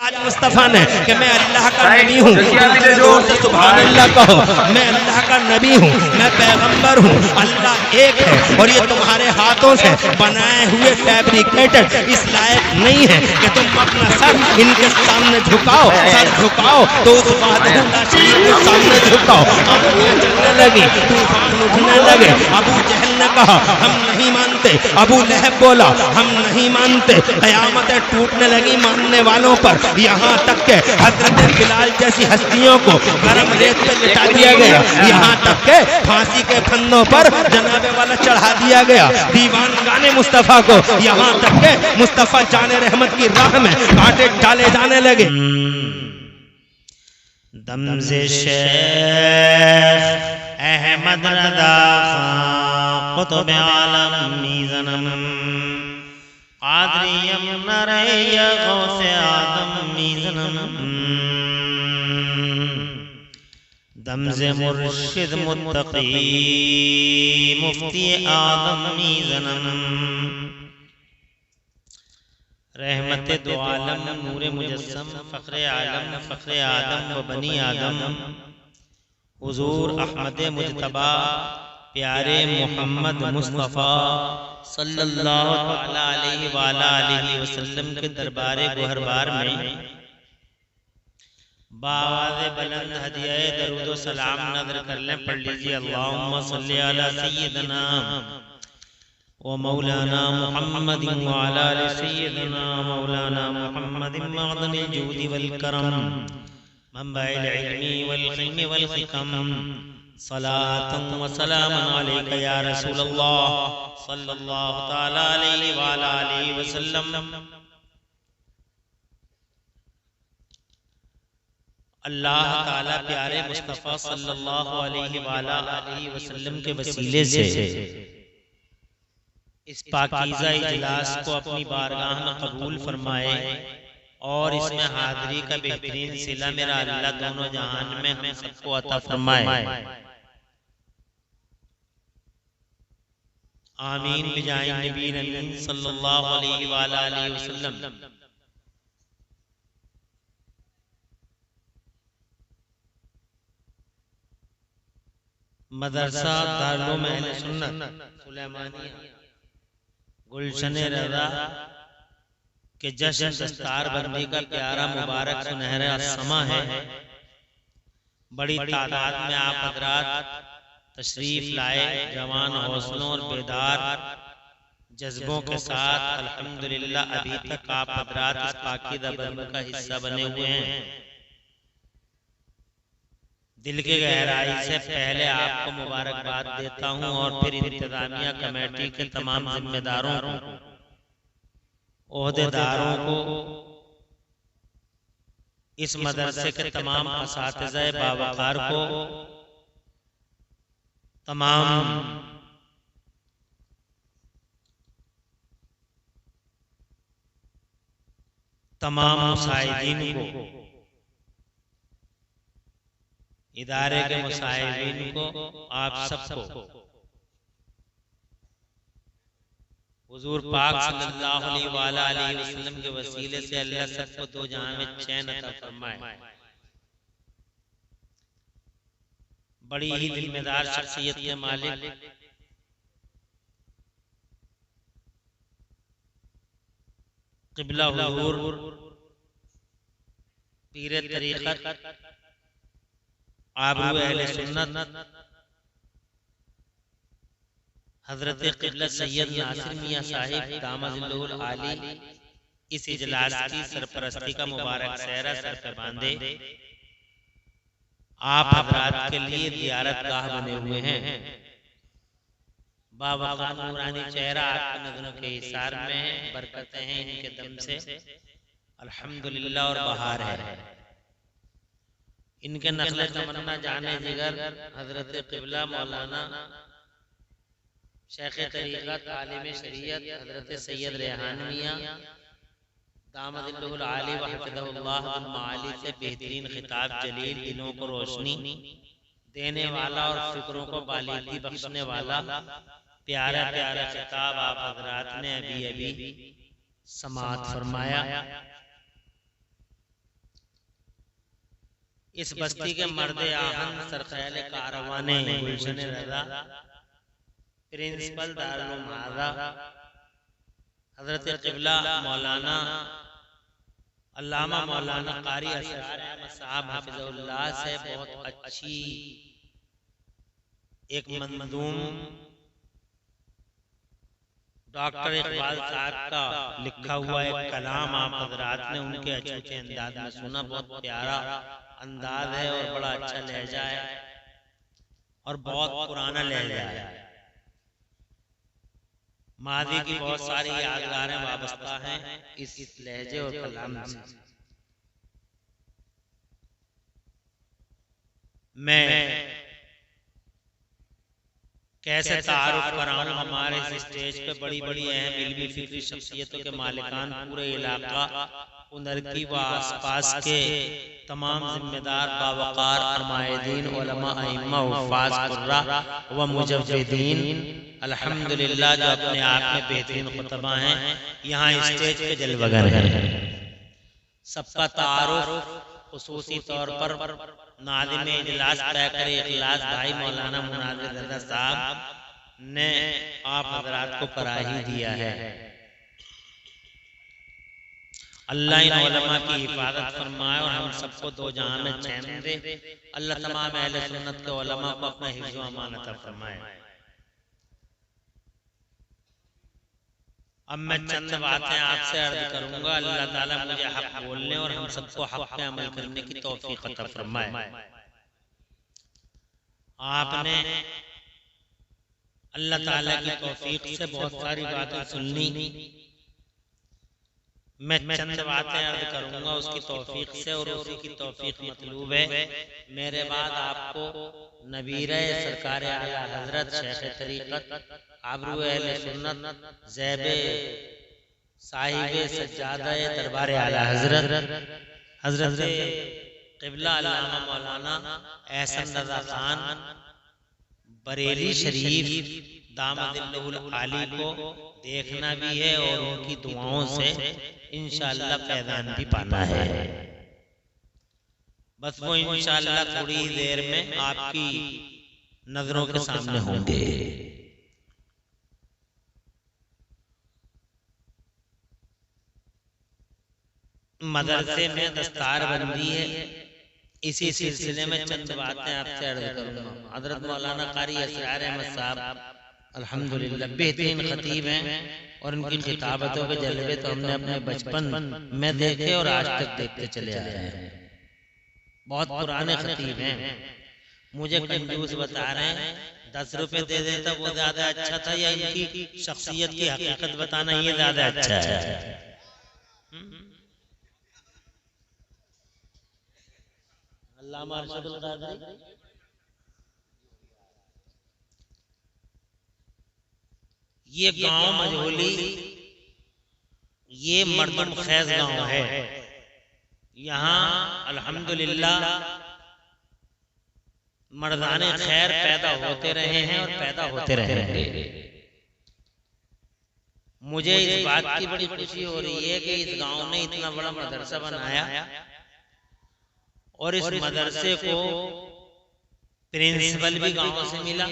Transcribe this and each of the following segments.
आज मुस्तफ़ा ने कि मैं अल्लाह का नबी हूँ, जोर से सुभान अल्लाह कहो। मैं अल्लाह का नबी हूँ, मैं पैगंबर हूँ, अल्लाह एक है और ये तुम्हारे हाथों से बनाए हुए फैब्रिकेटेड इस लायक नहीं है कि तुम अपना सर इनके सामने झुकाओ। सर झुकाओ तो उस वाहदहुल्लाह शरीफ के सामने झुकाओ। आंधियां चलने लगी, तूफान उठने लगे। अबू जहल ने कहा हम नहीं मानते, अबू लहब बोला हम नहीं मानते। क़यामतें टूटने लगी मानने वालों पर, यहाँ तक के हजरत बिलाल जैसी हस्तियों को गरम रेत पे लिटा दिया गया, यहाँ तक के फांसी के फंदों पर जनाबे वाला चढ़ा दिया गया। दीवान गाने मुस्तफ़ा को, यहाँ तक के मुस्तफ़ा जाने रहमत की राह में कांटे डाले जाने लगे। दम से शेख अहमद रज़ा कुतुब आलम मीज़नम क़ादरियम नरैया गौसे आदम मीज़नम दम से मुर्शिद मुत्तकी मुफ्ती आदम मीज़नम रहमत दो आलम नूर मुजस्सम फ़ख्र आलम फ़ख्र आदम व बनी आदम हुजूर अहमद मुजतबा प्यारे मोहम्मद मुस्तफ़ा सल्लल्लाहु अलैहि वसल्लम के दरबार गुहरबार में बावाज़ बुलंद हदिया दरूद व सलाम नज़र कर लें। पढ़ लीजिए अल्लाहुम्मा सल्ली अला सय्यिदना व मौलाना मुहम्मदिन व अला आलि सय्यिदना मौलाना मुहम्मदिन मअदनिल जूदि वल करम मंबाइल इल्मी वल हिल्मी वल हिकम सलातन व सलामन अलैका या रसूलल्लाह सल्लल्लाहु तआला अलैहि व अला आलिहि वसल्लम। अल्लाह ताला प्यारे मुस्तफ़ा सल्लल्लाहु अलैहि व अला आलिहि वसल्लम के वसीले से इस पाकीज़ा इजलास को अपनी बारगाह में कबूल फरमाए और इसमें हाज़िरी का बेहतरीन सिला मेरा अल्लाह दोनों जहान में हम सबको अता फरमाए। आमीन बिजाए नबी अमीन सल्लल्लाहु अलैहि व अला आलिहि वसल्लम। मदरसा दारुल अहले सुन्नत सुलेमानिया गुलशन रज़ा के जश्न दस्तार बंदी का प्यारा मुबारक सुनहरा समा है। बड़ी तादाद में आप हज़रात तशरीफ लाए, जवान हौसलों और बेदार जज्बों के साथ अल्हम्दुलिल्लाह अभी तक आप हज़रात इस पाकीज़ा बंद का हिस्सा बने हुए हैं। दिल की गहराई से पहले आपको मुबारकबाद देता हूँ और फिर इंतजामिया कमेटी के तमाम जिम्मेदारों को, ओहदेदारों को, इस मदरसे के तमाम असातिज़ा बावकार को, तमाम मुसाइदीन को, इदारे के मुसाइदीन को, आप सबको हुजूर पाक सल्लल्लाहु अलैहि वसल्लम के वसीले से अल्लाह सबको दो जहां में चैन अता फरमाए। बड़ी ही जिम्मेदार शख्सियत के मालिक क़िबला हुजूर पीर तरीक़त आबरू अहले सुन्नत हजरत क़िबला सैयद नासिर मियां साहिब दामदिल्लुल आली इस इजलास की सरपरस्ती का मुबारक सहरा सर पे बांधे आप हज़रात के लिए ज़ियारतगाह बने हुए हैं। बावक़ार नूरानी चेहरा आपकी नज़रों के इशार में है, बरकतें हैं इनके दम से अल्हम्दुलिल्लाह और बहार है। इनके नक़्ल तमन्ना जाने जिगर हजरत क़िबला मौलाना शेख तरीक़त आलिम शरीयत हजरत सैयद रेहान मियां दामदिल्लुल आली व हफ़िज़हुल्लाह बिल माली से बेहतरीन खिताब जलील, दिलों को रोशनी देने वाला और फिक्रों को बालिगी बख्शने वाला प्यारा प्यारा खिताब आप हज़रात ने अभी अभी समाअत फरमाया। इस बस्ती के मर्द आहन सरखैल कारवाने गुलशन रज़ा प्रिंसिपल दारुल मादा हजरत क़िबला मौलाना अल्लामा मौलाना कारी असरार अहमद साहब हाफिज़हुल्लाह से बहुत अच्छी एक मंजूम डॉक्टर इकबाल साहब का लिखा हुआ एक कलाम आप हजरात ने उनके अछूते अंदाज में सुना। बहुत प्यारा अंदाज है और बड़ा अच्छा लहजा है और बहुत पुराना लहजा है। मादी की बहुत सारी यादगारें वाबस्ता हैं इस लहजे और कलाम से। मैं कैसे तारुफ कराऊं हमारे इस स्टेज पे बड़ी बड़ी अहम इल्मी फिक्री शख्सियतों के मालिकान पूरे इलाका उनरकी व आसपास के तमाम जिम्मेदार बावकार फरमायदीन उलमा अइम्मा हुफ़ाज़ कुर्रा व मुजव्विदीन अल्हम्दुलिल्लाह जो अपने आप में बेहतरीन खुतबा हैं यहाँ स्टेज पे जलवगर हैं। सबका तारुफ खुसूसी तौर पर नाज़िम इजलास तय करे इखलास भाई मौलाना मुनाज़िर रज़ा साहब ने आप हजरात को करा ही दिया है। अल्लाह इन उलमा की हिफाजत फरमाए और हम सबको दो जहां में चैन दे। अल्लाह तमाम अहले सुन्नत के उलमा को अपना हिफ्ज़ व अमानत फरमाए। अब मैं चंद बातें आपसे अर्ज करूंगा। अल्लाह ताला मुझे हक बोलने और हम सबको हक पे अमल करने की तौफीक अता फरमाए। आपने अल्लाह ताला की तौफीक से बहुत सारी बातें सुननी। मैं चंद बातें अर्ज करूंगा उसकी तौफीक से और उसी की तौफीक मतलूब है। मेरे बाद आपको नबीरे सरकार आला हजरत शेख तरीक़त आबरू अहले सुन्नत ज़ैबे साहिबे सज्जादा दरबार आला हजरत क़िबला अल्लामा मौलाना एहसन रज़ा खान बरेली शरीफ दामदिल्लहुल आली को देखना भी है और उनकी दुआओं से इंशाअल्लाह फैज़ान भी पाना है। बस वो इंशाअल्लाह थोड़ी ही देर में आपकी नजरों के सामने होंगे। मदरसे में दस्तार बंदी है, इसी सिलसिले में चंद बातें आपसे अर्ज करूंगा। हजरत मौलाना कारी असरार अहमद साहब अल्हम्दुलिल्लाह बेहतरीन खतीब हैं और इनकी खिताबतों के जलवे तो हमने अपने बचपन में देखे और आज तक देखते चले आ रहे हैं। बहुत पुराने खतीब हैं। मुझे कंजूस बता रहे हैं 10 रुपए दे देता वो ज्यादा अच्छा था या इनकी शख्सियत की हकीकत बताना ये ज्यादा अच्छा है। अल्लामा अरशदुल क़ादरी ये गांव मजहूली ये मर्दम खैज गांव है। यहाँ अल्हम्दुलिल्लाह मर्दाने खैर पैदा होते रहे हैं और पैदा होते रहेंगे। मुझे इस बात की बड़ी खुशी हो रही है कि इस गांव ने इतना बड़ा मदरसा बनाया और इस मदरसे को प्रिंसिपल भी गांव से मिला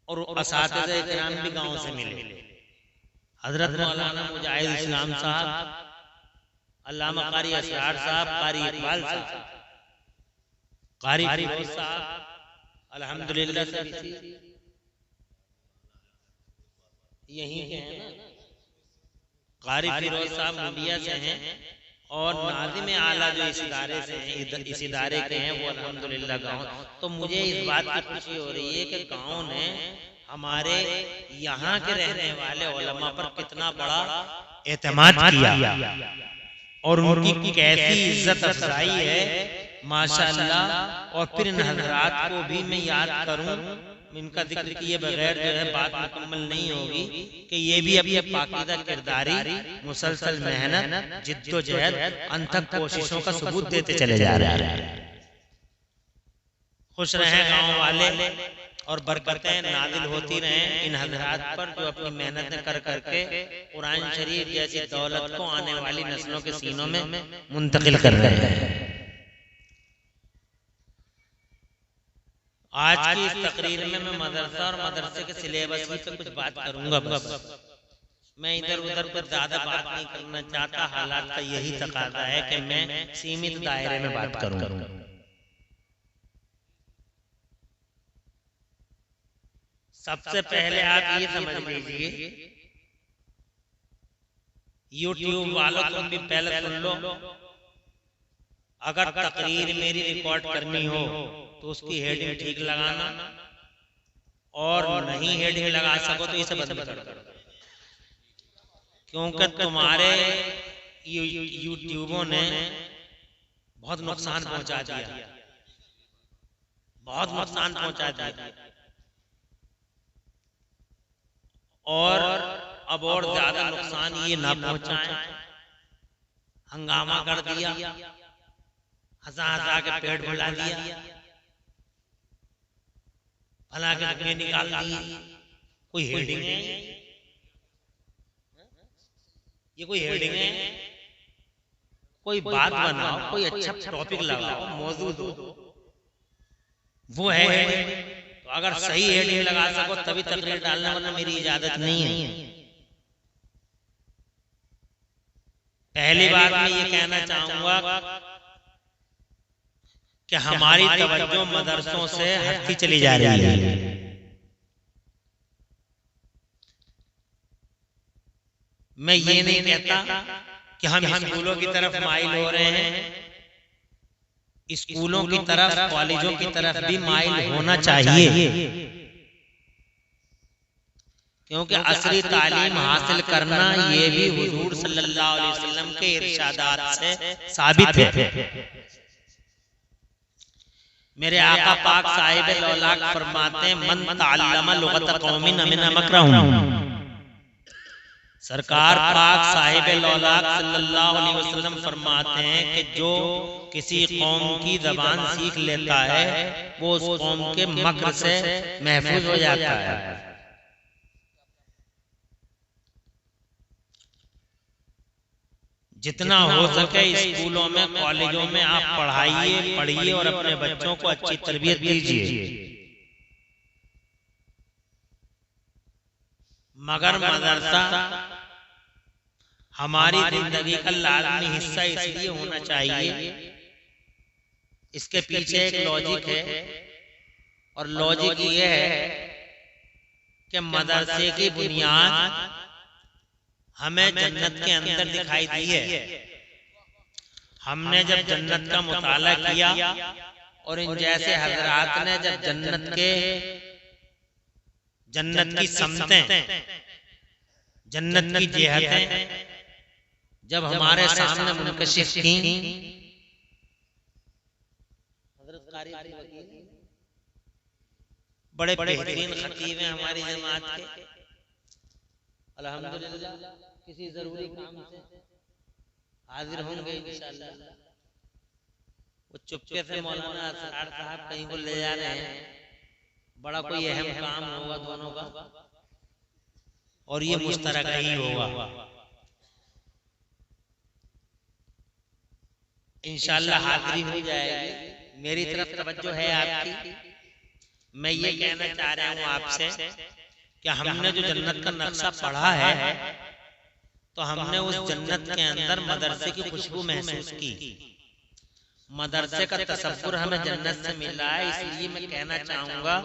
और असातिज़े इकराम भी गांव से मिले। हजरत मौलाना मुजाहिद इस्लाम साहब, अल्लामा कारी असरार साहब, कारी इकबाल साहब, कारी फिरोज साहब अल्हम्दुलिल्लाह से यहीं के हैं ना। कारी फिरोज साहब मुंडिया से हैं और नाज़िम आला जो इस इदारे से हैं, इस इदारे के हैं वो अल्हम्दुलिल्लाह गाँव। तो मुझे इस बात की खुशी हो रही है कि गाँव ने हमारे यहाँ के रहने वाले उलमा पर कितना बड़ा एतमाद किया और उनकी कैसी इज्जत अफजाई है माशाअल्लाह। और फिर इन हजरात को भी मैं याद करूं, इनका जिक्र किए बगैर जो है बात मुकम्मल नहीं होगी कि ये भी अपने पाकीज़ा किरदारी मुसलसल मेहनत जिद्दोजहद अनथक कोशिशों का सबूत देते चले जा रहे हैं। खुश रहें गाँव वाले और बरकतें नाजिल होती रहें इन हजरात पर जो अपनी मेहनतें कर करके कुरान शरीफ जैसी दौलत को आने वाली नस्लों के सीनों में मुंतकिल कर रहे हैं। आज की इस तकरीर में मैं मदरसा और मदरसे के सिलेबस पे कुछ बात करूंगा बस। मैं इधर उधर पर ज्यादा बात नहीं करना चाहता। हालात का यही तकाजा है कि मैं सीमित दायरे में बात करूं। सबसे पहले आप ये समझ लीजिए, YouTube वालों तुम भी पहले सुन लो, अगर तकरीर मेरी रिकॉर्ड करनी हो तो उसकी हेडिंग ठीक लगाना, और नहीं हेडिंग लगा सको तो इसे बंद कर दो, क्योंकि तुम्हारे यूट्यूबों ने बहुत नुकसान पहुंचा दिया, बहुत नुकसान पहुंचा दिया, और अब और ज्यादा नुकसान ये ना पहुंचाएं। हंगामा कर दिया, हंसा के पेट फुला दिया, भला के धुएं निकाल दिए। कोई हेडिंग है? ये कोई हेडिंग है? कोई बात बनाओ, कोई अच्छा टॉपिक लगाओ, मौजूद हो, वो है हेडिंग। तो अगर सही हेडिंग लगा सको तभी तकरीर डालना, वरना मेरी इजाजत नहीं है। पहली बात मैं ये कहना चाहूंगा कि हमारी तवज्जो मदरसों से हटती चली जा रही है। मैं ये नहीं कहता कि हम स्कूलों की तरफ माइल हो रहे हैं, स्कूलों की तरफ, कॉलेजों की तरफ भी माइल होना चाहिए, क्योंकि असली तालीम हासिल करना ये भी हुजूर सल्लल्लाहु अलैहि वसल्लम के इरशादात से साबित है। मेरे आका पाक साहिब लौलाक फरमाते हैं, मन तअल्लम लुगत कौमिन अमिन मकरहुम। सरकार पाक साहिब लौलाक सल्लल्लाहु अलैहि वसल्लम फरमाते हैं कि जो किसी कौम की जबान सीख लेता है वो उस कौम के मकर से महफूज हो जाता है। जितना हो सके स्कूलों में, कॉलेजों में आप पढ़िए और अपने बच्चों को अच्छी तरबियत दीजिए। मगर मदरसा हमारी जिंदगी का लाजमी हिस्सा इसलिए होना चाहिए, इसके पीछे एक लॉजिक है, और लॉजिक ये है कि मदरसे की बुनियाद हमें जन्नत के अंदर दिखाई दी है। हमने जब जन्नत का मुताला किया और इन जैसे हजरात ने जब जन्नत की समतें, जन्नत की जिहतें जब हमारे सामने मुनकशिफ की, बड़े बेहतरीन खतीब हैं हमारी जमात के, अल्हम्दुलिल्लाह किसी जरूरी काम से हाजिर होंगे इंशाअल्लाह। वो चुपके से मौलाना असरार साहब कहीं को ले जा रहे हैं, बड़ा कोई अहम काम होगा दोनों का, और ये मुश्तरक ही होगा। इंशाअल्लाह हाजिरी हो जाएगी। मेरी तरफ तवज्जो है आपकी। मैं ये कहना चाह रहा हूँ आपसे कि हमने जो जन्नत का नक्शा पढ़ा है, तो हमने उस जन्नत के अंदर मदरसे की खुशबू महसूस की। मदरसे का तसव्वुर हमें जन्नत से मिला है। इसलिए मैं कहना चाहूंगा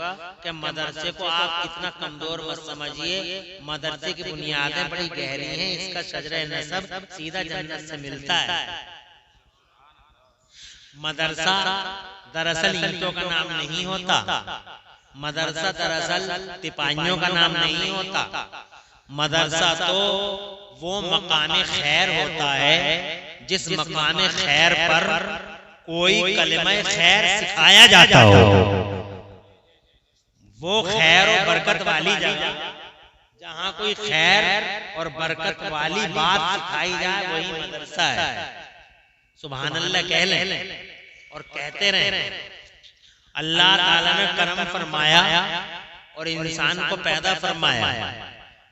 कि मदरसे को आप इतना कमजोर मत समझिए। मदरसे की बुनियादें बड़ी गहरी हैं, इसका शजरे नसब सीधा जन्नत से मिलता है। मदरसा दरअसल ईंटों का नाम नहीं होता, मदरसा दरअसल तिपाहियों का नाम नहीं होता। मदरसा तो वो मकाने खैर होता है जिस मकाने खैर पर कोई कलिमा खैर सिखाया जाता हो। वो खैर और बरकत वाली जगह जहाँ कोई खैर और बरकत वाली बात सिखाई जाए वही मदरसा है। सुभान अल्लाह कह लें और कहते रहें। अल्लाह ताला ने करम फरमाया और इंसान को पैदा फरमाया,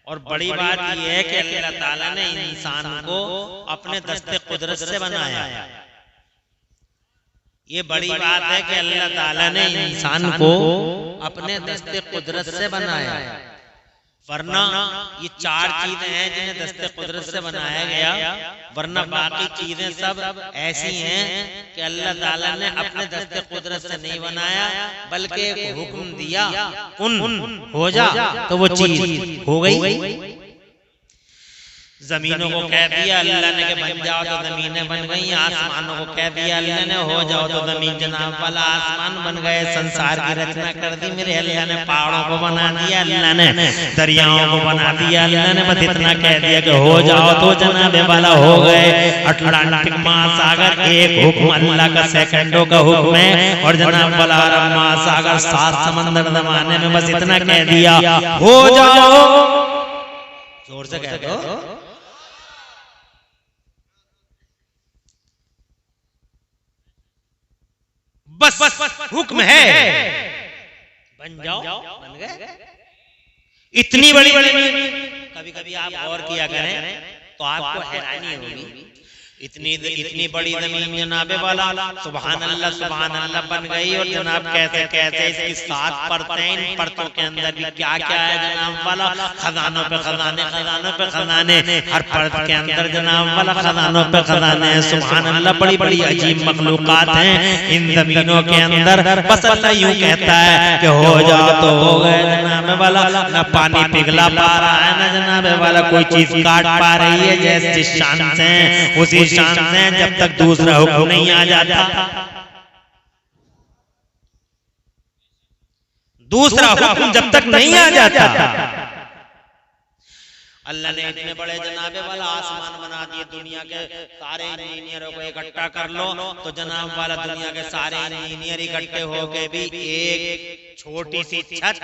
और बड़ी बात यह है कि अल्लाह ताला ने इंसान को अपने दस्ते कुदरत से बनाया। ये बड़ी बात है कि अल्लाह ताला ने इंसान को अपने दस्ते कुदरत से बनाया, वरना ये चार चीजें हैं जिन्हें दस्ते कुदरत से बनाया गया, वरना बाकी चीजें सब ऐसी हैं कि अल्लाह ताला ने अपने दस्ते कुदरत से नहीं बनाया, बल्कि एक हुक्म दिया कुन हो जा, तो वो चीज हो गई। जमीनों को कह दिया अल्लाह ने कि बन जाओ तो जमीनें बन गई, आसमानों को कह दिया अल्लाह ने हो जाओ तो जमीन जनाब वाला आसमान बन गए। संसार की रचना कर दी मेरे अल्लाह ने, पहाड़ों को बना दिया अल्लाह ने, दरियाओं को बना दिया अल्लाह ने, बस इतना कह दिया कि हो जाओ तो जनाब वाला हो गए। अटलांटिक महासागर एक हुक्म अल्लाह का, सेकंडों का हुक्म है, और जनाब वाला अरब महासागर 7 समंदर जमाने में बस इतना कह दिया हो जाओ। जोर से कह दो। बस हुक्म है, बन जाओ, बन गए। इतनी बड़ी कभी कभी आप गौर किया करें तो आपको हैरानी होगी, इतनी बड़ी जमीन जनाबे वाला सुभान अल्लाह बन गई, और जनाब कहते कहते इसकी 7 परतें, इन परतों के अंदर भी क्या क्या है जनाब वाला, खजानों पे खजाने, खजानों पे खजाने, हर परत के अंदर जनाब वाला खजानों पे खजाने हैं। सुभान अल्लाह, बड़ी बड़ी अजीब मखलूकात हैं इन जमीनों के अंदर। बस अल्लाह यूं कहता है कि हो जाओ तो हो गए जनाब वाला। न पानी पिघला पा रहा है, न जनाब वाला कोई चीज काट पा रही है, जैसे जिस शान से उसी शान से, जब तक दूसरा हुक्म नहीं आ जाता, दूसरा हुक्म जब तक नहीं आ जाता। अल्लाह ने इतने बड़े जनाबे वाला आसमान बना दिए, दुनिया के सारे इंजीनियरों को इकट्ठा कर लो तो जनाब वाला दुनिया के सारे इंजीनियर इकट्ठे होके भी एक छोटी सी छत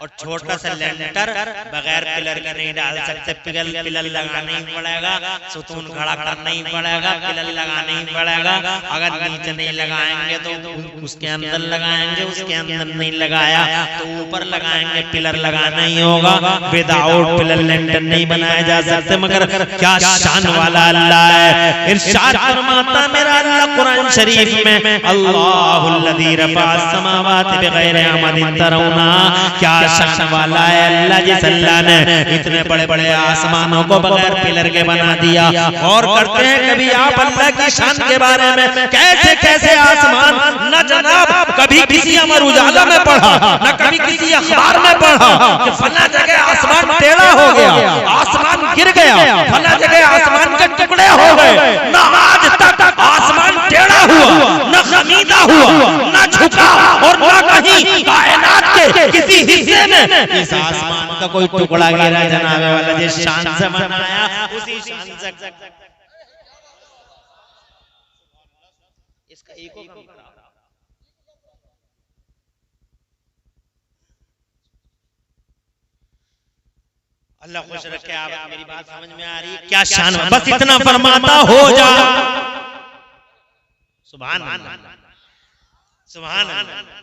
और छोटा सा लेंटर बगैर पिलर के नहीं डाल सकते। पिलर लगाना ही पड़ेगा, सुतून खड़ा करना ही पड़ेगा, पिलर लगाना ही पड़ेगा। अगर नीचे नहीं लगाएंगे तो उसके अंदर लगाएंगे, उसके अंदर नहीं लगाया तो ऊपर लगाएंगे, पिलर लगाना ही होगा। विदाउट पिलर लेंटर नहीं बनाया जा सकते। मगर क्या शान वाला अल्लाह है, इरशाद फरमाता मेरा अल्लाह कुरान शरीफ में, अल्लाहुल्लज़ी रफ़अस समावाति बिग़ैरि अमदिन तरौना, क्या शान वाला है अल्लाह, जिस अल्लाह ने इतने बड़े बड़े आसमानों को बगैर पिलर के बना दिया। और करते हैं कभी आप अल्लाह की शान के बारे में, कैसे कैसे आसमान, न जनाब कभी किसी अमर उजाला में पढ़ा, न कभी किसी अखबार में पढ़ा कि फला जगह आसमान टेढ़ा हो गया, आसमान गिर गया, फला जगह आसमान के टुकड़े हो गए। न आज तक आसमान टेढ़ा हुआ, न खमीदा हुआ, न झुका, और न कहीं कायनात के किसी हिस्से में इस आसमान का कोई टुकड़ा गिरा जनाबे वाला, जिस शान से बनाया उसी शान से इसका ईको कम करा। अल्लाह खुश रखे। आप मेरी बात समझ में आ रही है? क्या शान, बस इतना फरमाता हो जा। सुभान अल्लाह, सुभान अल्लाह।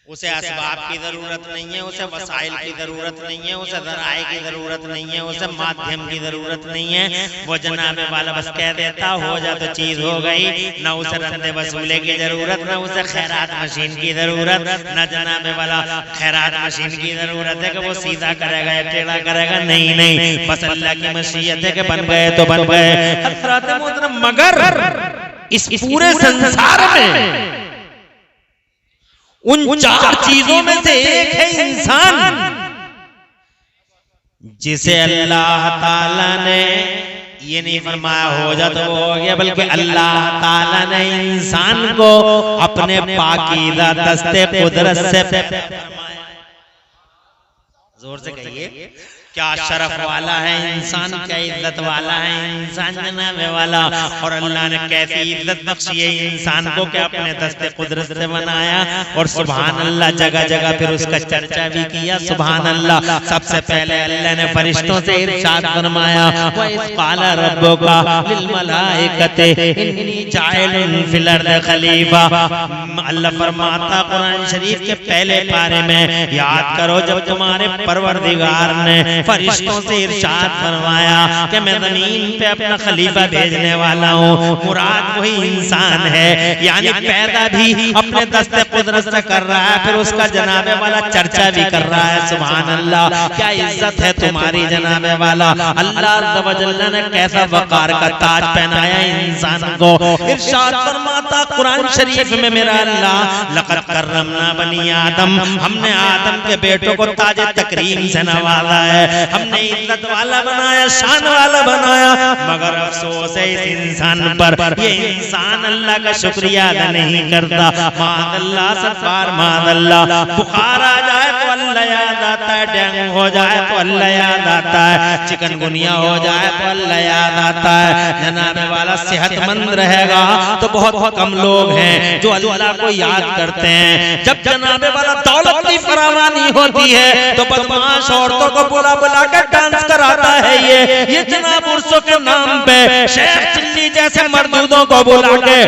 उसे असबाब की जरूरत नहीं है, उसे वसाइल की जरूरत नहीं है, उसे ज़राए की जरूरत नहीं है, उसे माध्यम की जरूरत नहीं है। वो जनाबे वाला बस कह देता हो जा तो चीज हो गई। न उसे रंदे वसूले की जरूरत, न उसे खैरात मशीन की जरूरत, न जनाबे वाला खैरात मशीन की जरूरत है कि वो सीधा करेगा या टेढ़ा करेगा। नहीं नहीं, बस अल्लाह की मशीयत है कि बन गए तो बन गए। हज़रात मोहतरम, मगर इस पूरे संसार में उन 4 चीजों में से एक है इंसान, जिसे अल्लाह ताला ने ये नहीं फरमाया हो जा तो हो गया, बल्कि अल्लाह ताला ने इंसान को अपने पाकीज़ा दस्ते कुदरत से फरमाया। जोर से कहिए, क्या शरफ वाला है इंसान, क्या इज्जत वाला है इंसान जनाबे वाला। और अल्लाह ने कैसी इज्जत बख्शी है इंसान को कि अपने दस्ते कुदरत से बनाया। और सुभान अल्लाह, जगह जगह फिर उसका चर्चा भी किया। सुभान अल्लाह, सबसे पहले अल्लाह ने फरिश्तों से इरशाद फरमाया, व इज़ क़ाला रब्बुका लिल मलाइकति इन्नी जाइलुन फिल अर्दि खलीफा। अल्लाह फरमाता कुरान शरीफ के पहले पारे में, याद करो जब तुम्हारे परवरदिगार ने फरिश्तों से इरशाद फरमाया कि मैं ज़मीन पे अपना खलीफा भेजने वाला हूँ। मुराद वही इंसान है, यानी पैदा भी अपने दस्ते कुदरत से कर रहा है, फिर उसका जनाबे वाला चर्चा भी कर रहा है। सुभान अल्लाह, क्या इज्जत है तुम्हारी जनाबे वाला। अल्लाह अज़्ज़ व जल्ल ने कैसा वकार का ताज पहनाया इंसान को। इरशाद फरमाता कुरान शरीफ में मेरा अल्लाह, लक़द कर्रमना बनी आदम, हमने आदम के बेटों को ताज तकरीम से नवाजा है, हमने इज्जत वाला बनाया, शान वाला बनाया। मगर अफसोस है इस इंसान पर, ये इंसान अल्लाह का शुक्रिया अदा नहीं करता। मादल्ला सत्तार मादल्ला, बुखार आ जाए तो अल्लाह याद आता है, डेंगू हो जाए तो अल्लाह याद आता है, चिकनगुनिया हो जाए तो अल्लाह याद आता है। जनाबे वाला सेहतमंद रहेगा तो बहुत कम लोग हैं जो अल्लाह को याद करते हैं। जब जनाबे वाला दौलत की फरावानी होती है तो बदमाश औरतों को बुला बुला कर डांस कराता है। ये जनाब उर्सों के नाम पे शेख चिल्ली जैसे मर्दूदों को बुला के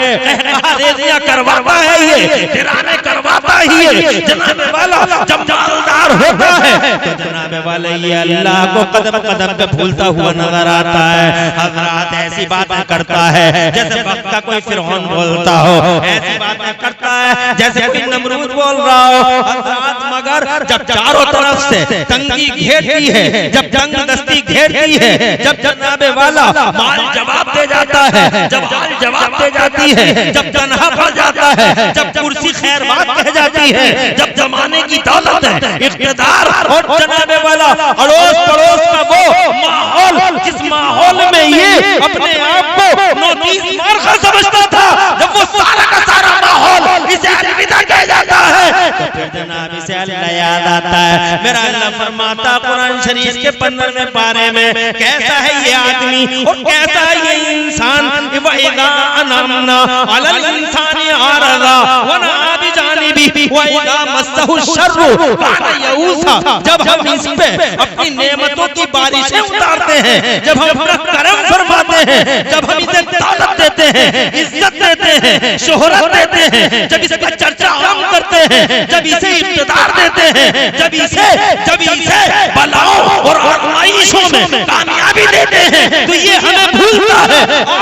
रेजियां करवाता है, ये तिराने करवाता ही है। जनाबे वाला जब मालदार होता है तो जनाबे वाले ये अल्लाह को कदम कदम पे भूलता हुआ नजर आता है। हज़रात ऐसी बातें करता है जैसे वक्त का कोई फिरौन बोलता हो, ऐसी बातें करता है जैसे कोई नमरूद बोल रहा हो। हज़रात मगर जब चारों तरफ से तंगी घेरती है, जब जंग दस्ती घेरती है, जब जनाबे वाला माल जवाब दे जाता है, जब हाल जवाब दे जाती है, जब तन्हा पड़ जाता है, जब कुर्सी खैर बात कह जाती है, जब जमाने की दौलत है, इख्तियार और जनाबे वाला अड़ोस पड़ोस का वो माहौल, जिस माहौल में ये अपने आप को नोटिस मार्का समझता था, जब वो सारा का सारा माहौल इसे अलविदा कह जाता है तो फिर जनाब इसे अल्लाह याद आता है। मेरा अल्लाह फरमाता कुरान शरीफ के 15वें पारे में, कैसा है ये आदमी और कैसा है ये इंसान। वइज़ा अनअमना अलल इंसानी आरज़ा वनअ बिजानिबी वइज़ा मस्सहु शर्रु काना यऊसा। जब हम इस पे अपनी नेमतों की बारिशें उतारते हैं, जब हम अपना करम फरमाते हैं, जब हम इसे दौलत देते हैं, इज्जत देते हैं, शोहरत देते हैं, जब इसका चर्चा आम करते हैं, जब इसे इक़्तिदार देते हैं, जब इसे बलाओं और आज़माइशों में कामयाबी देते हैं, तो ये हमें भूलता है और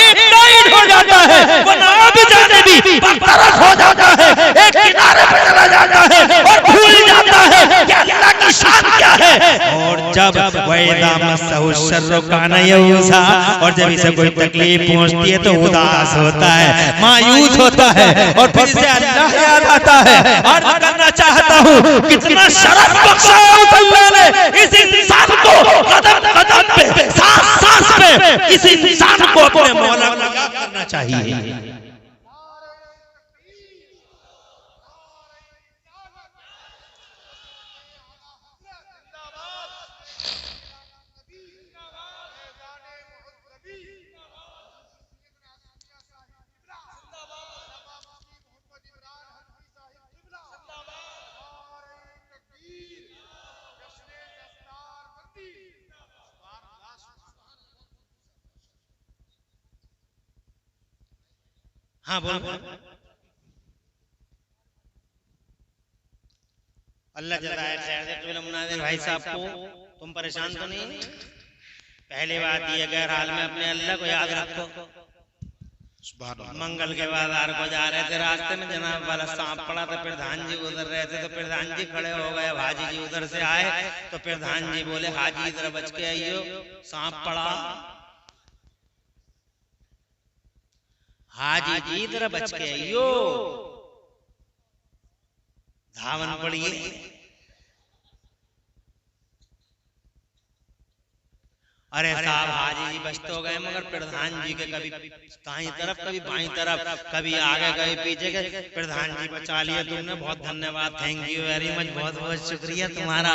एक गाइड हो जाता है, वरना बिजानिबी बरतरफ हो जाता है, एक किनारे पे चला जाता है और भूल जाता है कि अल्लाह की शान क्या है। और जब वइज़ा मस्सहु शर्रु काना यऊसा, और जब इसे कोई तकलीफ पहुंचती है तो उदास होता है, मायूस होता है, और फिर इसे अल्लाह याद आता है। और करना चाहता हूँ कितना शरफ बख्शा उस अल्लाह ने इस इंसान को, कदम कदम पे, सांस सांस पे इस इंसान को अपने मौला को याद करना चाहिए। हाँ बोल। अल्लाह जज़ाए खैर दे। तुम मुनाज़िर भाई साहब को तुम परेशान तो नहीं? पहली बात ये गैर हाल में अपने अल्लाह को याद रखो। मंगल के बाजार को जा रहे थे, रास्ते में जनाब वाला सांप पड़ा था, प्रधान जी उधर रहे थे, तो प्रधान जी खड़े हो गए, हाजी जी उधर से आए तो प्रधान जी बोले हाजी इधर बच के आइयो, सांप पड़ा। हाजी जी इधर बच के आइयो, धावन पड़िए। अरे साहब हाजी जी बचते हो गए, मगर प्रधान जी के कभी दाईं तरफ कभी बाईं तरफ, कभी आगे कभी पीछे के, प्रधान जी बचा लिए तुमने, बहुत धन्यवाद, थैंक यू वेरी मच, बहुत बहुत शुक्रिया तुम्हारा।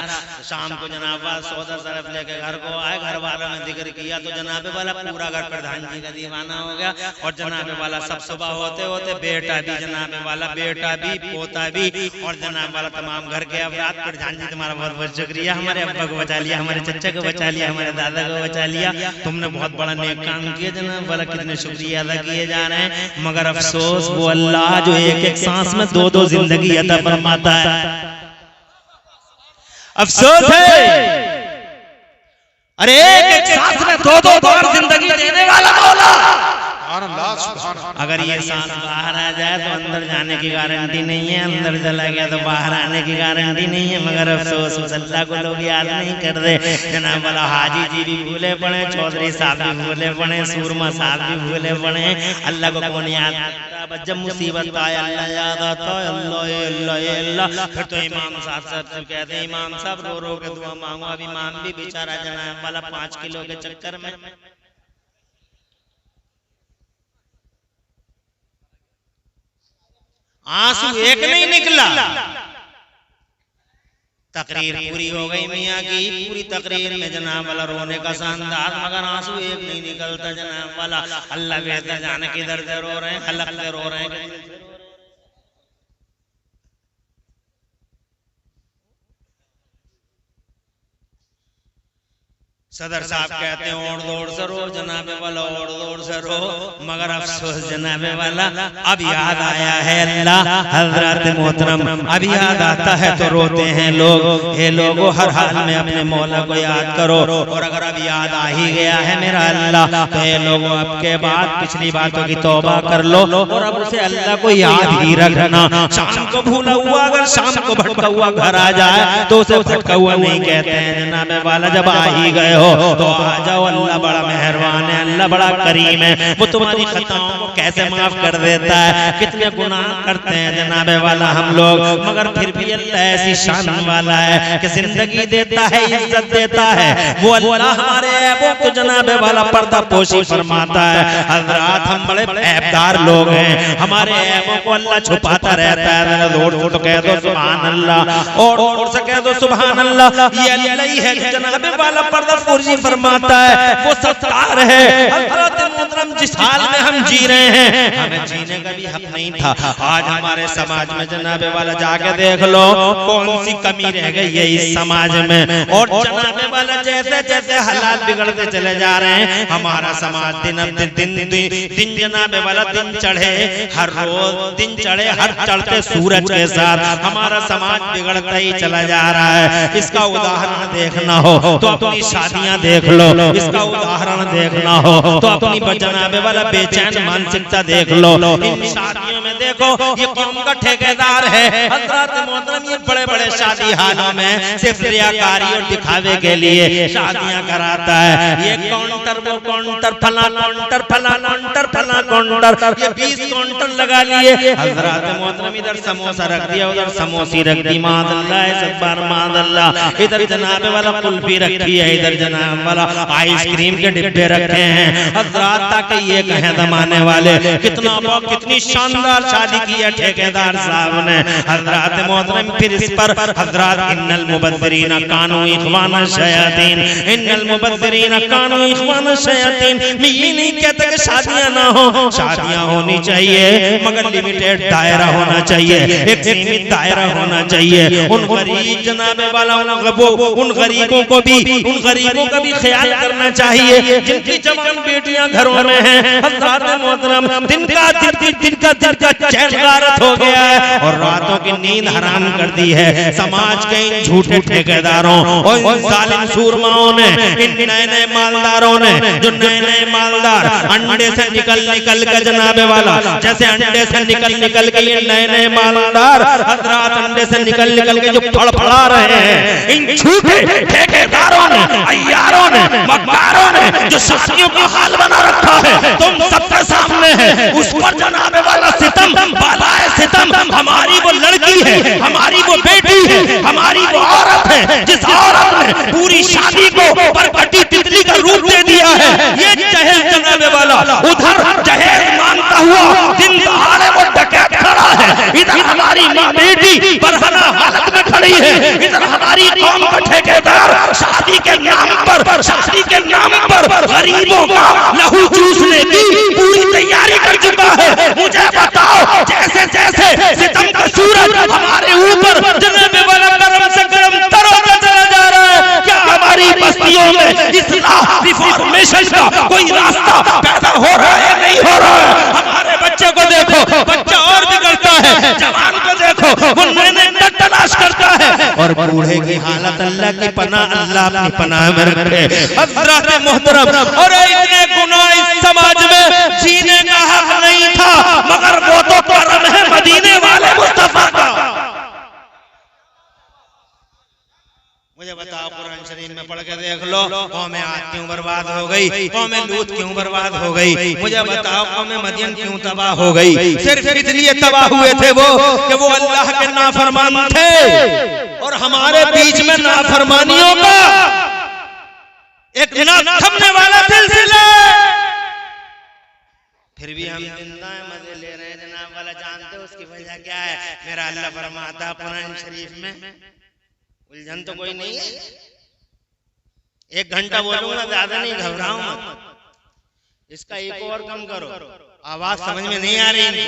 शाम को जनाब सौदा सरफ लेके घर को आए, घर वालों ने जिक्र किया तो जनाबे वाला पूरा घर प्रधान जी का दीवाना हो गया। और जनाबे वाला सब सुबह होते होते बेटा भी, जनाबे वाला बेटा भी, पोता भी, और जनाब वाला तमाम घर के अफराद, प्रधान जी तुम्हारा बहुत बहुत शुक्रिया, हमारे अब्बा को बचा लिया, हमारे चचा को बचा लिया, हमारे दादा को बचा लिया, तुमने बहुत बड़ा नेक काम किया जनाब वाला, कितने शुक्रिया अदा किए जा रहे हैं। मगर अफसोस वो अल्लाह जो एक एक सांस में दो दो जिंदगी अता फरमाता है, अफसोस है अरे एक एक सांस में दो दो बार जिंदगी देने वाला मौला। अगर ये सांस बाहर आ जाए तो अंदर जाने की गारंटी नहीं है, अंदर चला गया तो बाहर आने की गारंटी नहीं है। मगर अफसोस अल्लाह को लोग याद नहीं कर रहे। जनाब वाला हाजी जी भी भूले पड़े, चौधरी साहब भी भूले पड़े, सूरमा साहब भी भूले पड़े। अल्लाह को कौन याद करता? जब मुसीबत आए अल्लाह याद आता है, अल्लाह। फिर तो इमाम साहब से कहते हैं इमाम साहब रो रो के दुआ मांगो। अब इमाम भी बेचारा जनाब वाला 5 किलो के चक्कर में आंसू एक नहीं निकला। तकरीर पूरी हो गई मियाँ की, पूरी तकरीर में जनाब वाला रोने का शानदार, मगर आंसू एक नहीं निकलता जनाब वाला। अल्लाह बेहतर जाने किधर से रो रहे हैं, हलक से रो रहे हैं। सदर साहब कहते हैं और दौड़ से रो जनाबे वाला, और दौड़ से रो। मगर अफसोस जनाबे वाला अब याद आया है अल्लाह हजरत मोहतरम, अब याद आता है तो रोते हैं लोग। ये लोगों हर हाल में अपने मौला को याद करो। और अगर अब याद आ ही गया है मेरा अल्लाह तो ये लोगों अब के बाद पिछली बातों की तौबा कर लो और अब उसे अल्लाह को याद ही रखना। शाम को भूला हुआ अगर शाम को भटका हुआ घर आ जाए तो उसे भटका हुआ नहीं कहते हैं जनाबे वाला। जब आ ही गए हो तो आ जाओ, अल्लाह बड़ा मेहरबान है, अल्लाह बड़ा करीम है। वो तुम्हारी खताओं को कैसे माफ कर देता है। कितने गुनाह करते हैं जनाबे वाला हम लोग, मगर फिर भी अल्लाह ऐसी शान वाला है कि जिंदगी देता है, इज्जत देता है। वो अल्लाह हमारे ऐबों को जनाबे वाला पर्दा पोशी फरमाता है। हजरात हम बड़े ऐबदार लोग हैं, हमारे ऐबों को अल्लाह छुपाता रहता है। जोर जोर तो कह दो सुभान अल्लाह, और से कह दो सुभान अल्लाह। ये अल्लाह ही है जनाबे वाला पर्दा पोशी फरमाता है। वो सत्तार है। हज़रत मोहतरम जिस हाल में हम जी रहे हैं हमें जीने का भी हक नहीं था। आज हमारे समाज में जनाबे वाला जाके देख लो कौन सी कमी रह गई है इस समाज में। और जनाबे वाला जैसे जैसे हालात बिगड़ते चले जा रहे हैं, हमारा समाज दिन जनाबे वाला दिन चढ़े, हर रोज दिन चढ़े, हर चढ़ते सूरज के साथ हमारा समाज बिगड़ता ही चला जा रहा है। इसका उदाहरण देखना हो तो अपनी शादियां देख लो, इसका उदाहरण देखना हो तो अपनी जनाबे वाला बेचैन मानसिकता देख लो। इन शादियों में देखो ये कौन का ठेकेदार है। हज़रत मोहतरम ये बड़े बड़े शादी हालों में सिर्फ रियाकारी और दिखावे के लिए शादियां कराता है। ये काउंटर वो काउंटर फला काउंटर फला काउंटर फला काउंटर, ये 20 काउंटर लगा लिए। हज़रत मोहतरम इधर समोसा रख दिया, उधर समोसी रख दी, मादल्ला सब्बार मादल्ला। इधर जनाबे वाला कुल्फी रखी है, इधर जनाब वाला आइसक्रीम के डिब्बे रखे हैं। हज़रात ताकि ये कहें जमाने वाले कितनी शानदार शादी की है ठेकेदार साहब ने। हज़रात मोहतरम फिर इस पर हज़रात इन्नल मुबद्दिरीन कानू इख्वान शयातीन, इन्नल मुबद्दिरीन कानू इख्वान शयातीन। मैं ये नहीं कहता कि शादियां ना हो, शादियां होनी चाहिए मगर लिमिटेड दायरा होना चाहिए, एक सीमित दायरा होना चाहिए। उन गरीब जनाबे वाला उन गरीबों को भी उन गरीबों का भी ख्याल करना चाहिए जिनकी जवान बेटियां घरों में हैं। हज़रात मोहतरम दिन का चैन गारत हो गया है और रातों की नींद हराम कर दी है समाज के इन झूठे ठेकेदारों और इन जालिम सूरमाओं ने, इन नए नए मालदारों ने। जो नए नए मालदार अंडे से निकल कर जनाबे वाला, जैसे अंडे से निकल के ये नए नए मालदार हज़रात अंडे से निकल के जो फड़फड़ा रहे हैं, इन झूठे ठेकेदारों ने, अय्यारों ने, मक्कारों ने जो शादियों का हाल बना रखा है तुम सबके सामने है। उस पर जनाबे वाला सितम बालाए सितम। हमारी वो लड़की है, हमारी वो बेटी है, हमारी वो औरत है जिस औरत ने पूरी शादी को बरकटी तितली का रूप दे दिया है। ये जहेज जनाबे वाला उधर जहेज मांगता हुआ दिन दहाड़े वो डकैत खड़ा है, इधर हमारी माँ बेटी बरहना हालत में खड़ी है, इधर हमारी कौम का ठेकेदार शादी के नाम पर गरीबों का लहू चूसने की पूरी तैयारी कर चुका है। मुझे बताओ जैसे जैसे सितम का सूरज हमारे ऊपर जनाबे वाला करम से करम तर होता चला जा रहा है, क्या हमारी बस्तियों में इस्लाह रिफॉर्मेशन का कोई रास्ता पैदा हो रहा है? नहीं हो रहा है। हमारे बच्चे को देखो, बच्चा और बिगड़ता है। जवान को देखो वो नए नए तलाश करता है, और बूढ़े की हालत अल्लाह की पनाह अल्लाह अपनी पनाह में रखे। हज़रत मोहतरम, और इतने गुनाह इस समाज में जीने का हक नहीं था, मगर वो तो करम है मदीने वाले मुस्तफा का। मुझे बताओ, कुरान शरीफ में पढ़ के देख लो, कौम आद क्यों बर्बाद हो गई, कौम लूत क्यों बर्बाद हो गई। मुझे बताओ, कौम मदियन क्यों तबाह हो गई। सिर्फ इसलिए तबाह हुए थे वो कि वो अल्लाह के नाफरमान थे, और हमारे बीच में नाफरमानियों का एक ना थमने वाला सिलसिला। फिर भी हम जिंदा हैं, मजे ले रहे हैं जनाब वाला। जानते हो उसकी वजह क्या है? मेरा अल्लाह फरमाता कुरान शरीफ में, उलझन तो कोई नहीं है, 1 घंटा बोलूंगा, ज्यादा नहीं, घबराओ मत। इसका एक और कम करो, आवाज समझ में नहीं आ रही,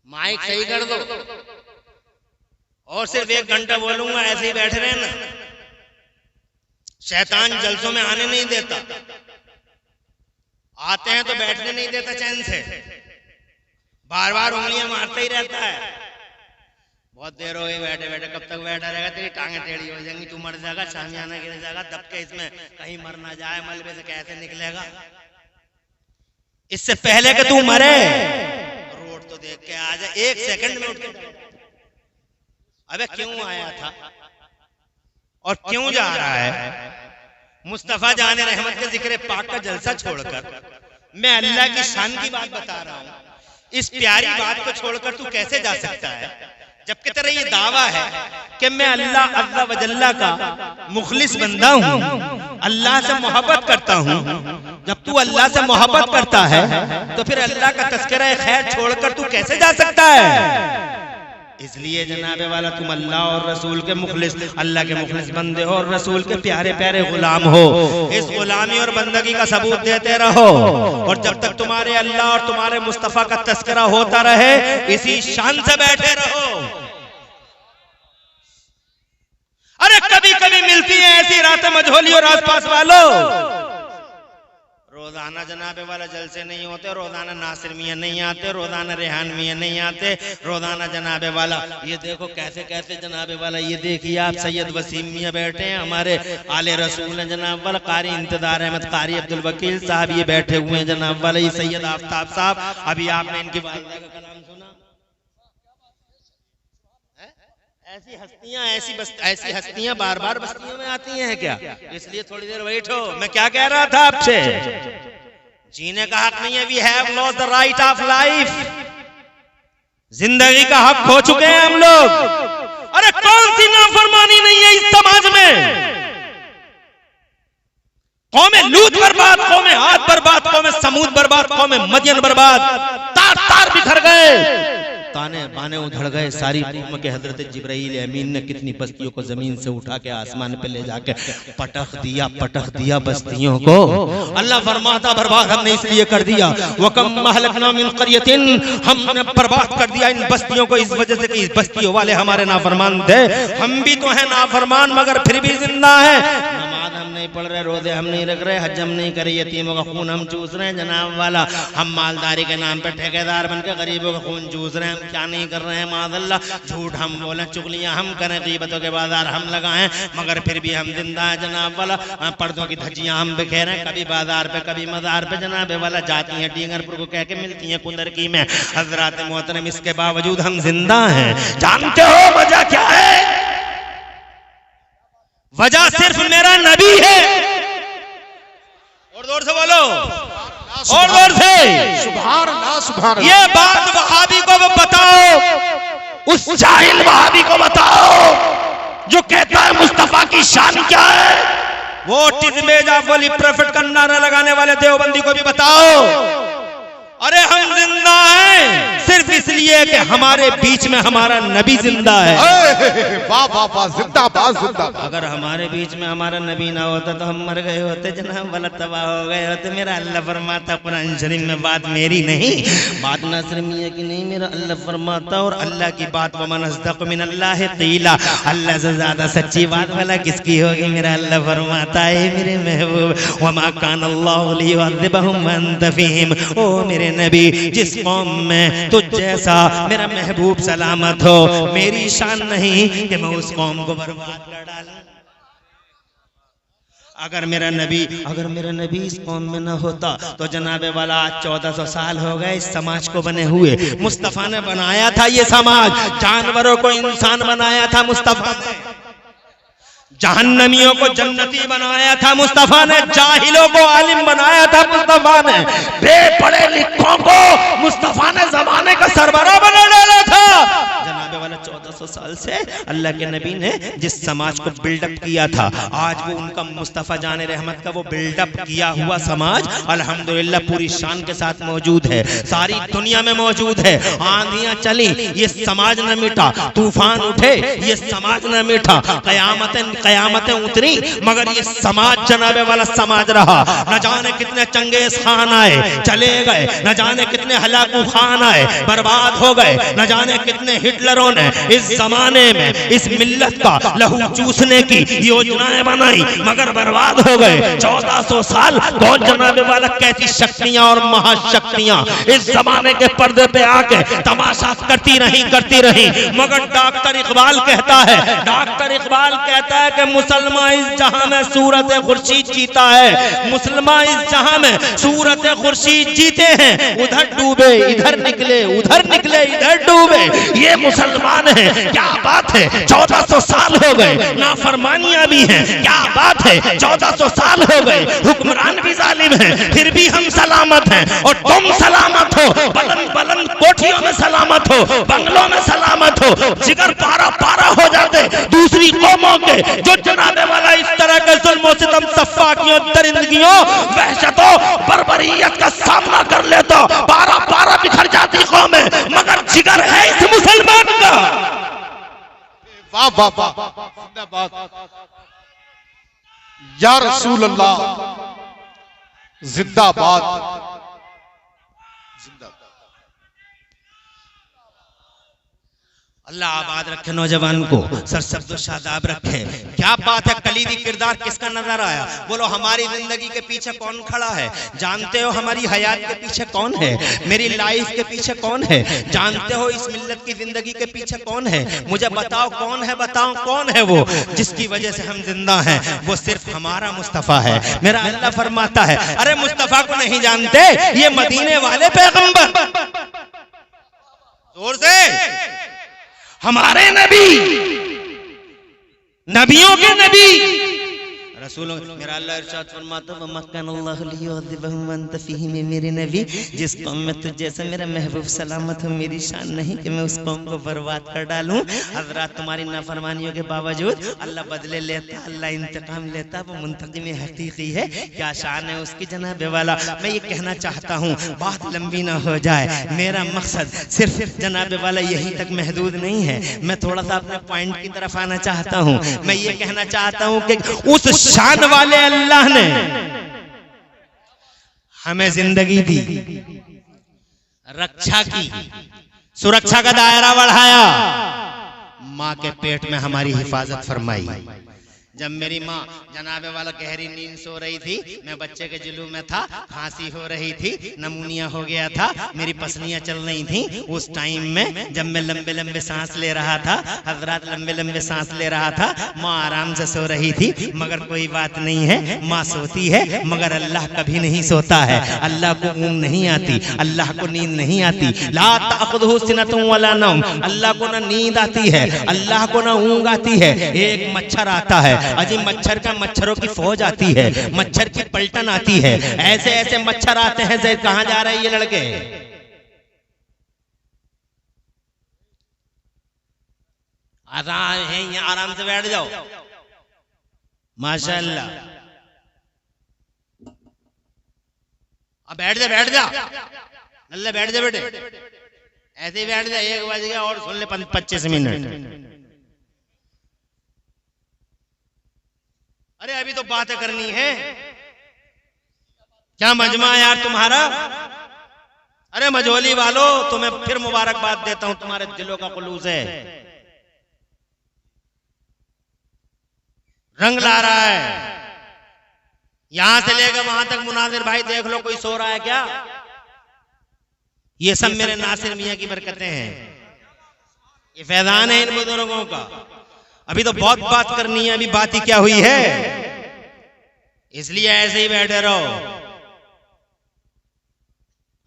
माइक सही कर दो। और सिर्फ 1 घंटा बोलूंगा, ऐसे ही बैठे रहे ना। शैतान जलसों में आने नहीं देता, आते हैं तो बैठने नहीं देता चैन से, बार बार उंगलियां मारता ही रहता है। बहुत देर हो गई बैठे बैठे, कब तक बैठा रहेगा, तेरी टांगे टेढ़ी हो जाएंगी, तू मर जाएगा, शामियाना गिर जाएगा, दबके इसमें कहीं मर ना जाए, मलबे से कैसे निकलेगा। इससे पहले कि तू मरे, रोड तो देख के आ जाए, 1 सेकंड में उठ के, अबे क्यों आया था और क्यों जा रहा है। मुस्तफा जाने रहमत के जिक्र पाक का जलसा छोड़कर मैं अल्लाह की शान की बात बता रहा हूं। इस प्यारी बात को छोड़कर तू कैसे जा सकता है, जबकि तेरा ये दावा है कि मैं अल्लाह अज़्ज़ा वजल्ला का मुखलिस बंदा हूं, अल्लाह से मोहब्बत करता हूं। जब तू अल्लाह से मोहब्बत करता है तो फिर अल्लाह का तज़किरा खैर छोड़कर तू कैसे जा सकता है। इसलिए जनाबे वाला, तुम अल्लाह और रसूल के मुखलिस, अल्लाह के मुखलिस बंदे हो और रसूल के प्यारे प्यारे गुलाम हो। इस गुलामी और बंदगी का सबूत देते रहो, और जब तक तुम्हारे अल्लाह और तुम्हारे मुस्तफा का तज़किरा होता रहे, इसी शान से बैठे रहो। अरे कभी कभी मिलती है ऐसी रातें मझोली और आसपास वालों, रोजाना जनाबे वाला जलसे नहीं होते, रोजाना नासिर मियां नहीं आते, रोजाना रेहान मियां नहीं आते, रोजाना जनाबे वाला। ये देखो कैसे कैसे जनाबे वाला, ये देखिए आप सैयद वसीम मियां बैठे हैं, हमारे आले रसूल हैं जनाब वाला, कारी इंतजार अहमद, कारी अब्दुल वकील साहब ये बैठे हुए हैं जनाब वाला, ये सैयद आफ्ताब साहब। अभी आपने इनकी वालिदा का कलाम सुना। ऐसी हस्तियां बार बार बस्तियों में आती हैं क्या? इसलिए थोड़ी देर बैठो। मैं क्या कह रहा था आपसे, जीने का हक नहीं है। We have lost the right of life, जिंदगी का हक खो चुके हैं हम लोग। अरे कौन सी नाफरमानी नहीं है इस समाज में। कौमें लूत बर्बाद, कौमें आद बर्बाद, कौमें समूद बर्बाद, कौमें मदियन बर्बाद, तार तार बिखर गए, ताने बाने उधड़ गए। सारी उम्मत के हजरत जिब्राइल अमीन ने कितनी बस्तियों को जमीन से उठा के आसमान पे ले जाके पटख दिया बस्तियों को। अल्लाह फरमाता बर्बाद हमने इसलिए कर दिया, वकम महलकना मिन क़रियतिन, हमने बर्बाद कर दिया इन बस्तियों को इस वजह से कि इस बस्तियों वाले हमारे नाफरमान थे। हम भी तो हैं नाफरमान, मगर फिर भी जिंदा है। नमाज हम नहीं पढ़ रहे, रोजे हम नहीं रख रहे, हज हम नहीं करे, यतीमों का खून हम चूस रहे हैं जनाब वाला। हम मालदारी के नाम पे ठेकेदार बन के गरीबों का खून चूस रहे हैं। क्या नहीं कर रहे हैं माज़अल्लाह, झूठ हम बोलें, चुगलियां हम करें, गीबतों के बाजार हम लगाएं, मगर फिर भी हम जिंदा है जनाब वाला। पर्दों की धज्जियां हम बिखेरें, कभी बाजार पे कभी मजार पे जनाब वाला, जाती हैं डींगरपुर को कह के मिलती हैं कुंदरकी में। हजरात मोहतरम, इसके बावजूद हम जिंदा हैं। जानते हो वजह क्या है? वजह सिर्फ मेरा नबी है। और जोर से बोलो, और जोर से सुभान अल्लाह, सुभान अल्लाह। ये बात वहाबी को बताओ, उस जाहिल वहाबी को बताओ जो कहता है मुस्तफा की शान क्या है। वो टिजमेजाफली प्रॉफिट का नारा लगाने वाले देवबंदी को भी बताओ। अरे हम जिंदा हैं सिर्फ इसलिए कि हमारे बीच में हमारा नबी जिंदा है। वाह वाह वाह, जिंदाबाद जिंदाबाद। अगर हमारे बीच में हमारा नबी ना होता तो हम मर गए होते जनाब वाला, तबाह हो गए होते। मेरा अल्लाह फरमाता कुरान शरीफ में, बात मेरी नहीं, बात नासिर मियां की नहीं, मेरा अल्लाह फरमाता। और अल्लाह की बात, वमन अस्दक़ु मिनल्लाहि क़ीला, अल्लाह से ज्यादा सच्ची बात वाला किसकी होगी। मेरा अल्लाह फरमाता है मेरे महबूब, वमा कान अल्लाहु लियुअज़्ज़िबहुम व अंत फ़ीहिम। ओ मेरे नबी, जिस कौम में तू तुझ जैसा मेरा महबूब सलामत हो। मेरी शान नहीं कि मैं उस कौम को बर्बाद कर डालूं। अगर मेरा नबी इस कौम में न होता तो जनाबे वाला आज 1400 साल हो गए इस समाज को बने हुए। मुस्तफा ने बनाया था ये समाज, जानवरों को इंसान बनाया था मुस्तफा ने, जहन्नमियों को जन्नती बनाया था मुस्तफा ने, जाहिलों को आलिम बनाया था मुस्तफा ने, बेपढ़े लिखों को मुस्तफा ने जमाने का सरबराह बना डाला था। जनाबे वाला 1400 साल से अल्लाह के नबी ने जिस समाज को बिल्डअप किया था, आज वो उनका मुस्तफा जाने रहमत का वो बिल्डअप किया हुआ समाज अल्हम्दुलिल्लाह पूरी शान के साथ मौजूद है, सारी दुनिया में मौजूद है। आंधियां चली ये समाज न मिटा, तूफान उठे ये समाज न मिटा, कयामतें उतरी मगर ये समाज जनाबे वाला समाज रहा। न जाने कितने चंगेज खान आए चले गए, न जाने कितने हलाकू खान आए बर्बाद हो गए, न जाने कितने हिटलरों ने इस जमाने में इस मिल्लत का लहू चूसने की योजनाएं बनाई मगर बर्बाद हो गए। 1400 साल कौन जनाबे वाला कैसी शक्तियां और महाशक्तियां इस जमाने के पर्दे पे आके तमाशा करती रही मगर डॉक्टर इकबाल कहता है कि मुसलमान इस जहां में सूरत खुर्शीद जीता है, मुसलमान इस जहां में सूरत खुर्शीद जीते हैं। उधर डूबे इधर निकले, उधर निकले इधर डूबे, ये मुसलमान है। क्या बात है, 1400 साल हो गए, नाफरमानियां भी हैं, क्या बात है 1400 साल हो गए, हुक्मरान भी जालिम हैं, फिर भी हम सलामत हैं और तुम सलामत हो, बुलंद कोठियों में सलामत हो, बंगलों में सलामत हो। जिगर पारा हो जाते दूसरी कौमों के जो जनाबे वाला इस तरह के जुल्म और सितम सफाकियों दरिंदगियों वहशतों बर्बरियत का सामना कर ले तो पारा बिखर जाती कौम है मगर जिगर है इस मुसलमान का। वाह वाह वाह, या रसूल अल्लाह जिंदाबाद। अल्लाह आबाद रखे नौजवान को, सरसब्द शादाब रखे। क्या बात है, कलीदी किरदार किसका नजर आया? बोलो हमारी जिंदगी के पीछे कौन खड़ा है? जानते हो हमारी हयात के पीछे कौन है? मेरी लाइफ के पीछे कौन है? जानते हो इस मिल्लत की जिंदगी के पीछे कौन है? मुझे बताओ कौन है वो जिसकी वजह से हम जिंदा हैं? वो सिर्फ हमारा मुस्तफा है। मेरा अल्लाह फरमाता है, अरे मुस्तफा को नहीं जानते? ये मदीने वाले पैगंबर, जोर से हमारे नबियों के नबी रसूलों। मेरा अल्लाह इरशाद फरमाता है मक्कनल्लाहु लियुअज़िबहुम व अंत फीहिम, मेरे नबी जिस कौम में तुझ जैसा मेरा महबूब सलामत हो, मेरी शान नहीं कि मैं उस कौम को बर्बाद कर डालूं। हजरत तुम्हारी नाफरमानियों के बावजूद अल्लाह बदले लेता, अल्लाह इंतकाम लेता, वो मुंतकिम हकीकी है। क्या शान है उसकी जनाबे वाला। मैं ये कहना चाहता हूँ, बात लंबी ना हो जाए, मेरा मकसद सिर्फ जनाबे वाला यही तक महदूद नहीं है। मैं थोड़ा सा अपने पॉइंट की तरफ आना चाहता हूँ। मैं ये कहना चाहता हूँ कि उस शान वाले अल्लाह ने हमें जिंदगी दी, रक्षा की, सुरक्षा का दायरा बढ़ाया, माँ के पेट में हमारी हिफाजत फरमाई। जब मेरी माँ जनाबे वाला गहरी नींद सो रही थी, मैं बच्चे के जुलूम में था, खांसी हो रही थी, नमूनिया हो गया था, मेरी पसलियां चल रही थी। उस टाइम में जब मैं लंबे लंबे सांस ले रहा था, हजरत लंबे लंबे सांस ले रहा था, माँ आराम से सो रही थी। मगर कोई बात नहीं है, माँ सोती है मगर अल्लाह कभी नहीं सोता है। अल्लाह को ऊँग नहीं आती, अल्लाह को नींद नहीं आती। ला ताखुदहु सिनतुन वला नौम, अल्लाह को ना नींद आती है, अल्लाह को ना ऊँग आती है। एक मच्छर आता है, अजी मच्छर का मच्छरों की फौज आती है, मच्छर की पलटन आती है, ऐसे ऐसे मच्छर आते हैं। जैसे कहां जा रहे हैं ये लड़के? आराम है, यहाँ आराम से बैठ जाओ, माशाअल्लाह। अब बैठ जा अल्लाह, बैठ जा बेटे, ऐसे ही बैठ जा। 1 बज गया और सुन ले 25 मिनट। अरे अभी तो बातें करनी है, क्या मजमा है यार तुम्हारा। अरे मझोली वालों, तुम्हें फिर मुबारकबाद देता हूं, तुम्हारे दिलों का खुलूस है, रंग ला रहा है। यहां से लेकर वहां तक मुनाजिर भाई देख लो, कोई सो रहा है क्या? ये सब मेरे नासिर मियाँ की बरकतें हैं, ये फैजान है इन बुजुर्गों का। अभी तो बहुत बात करनी है, अभी बात ही क्या हुई है, इसलिए ऐसे ही बैठे रहो।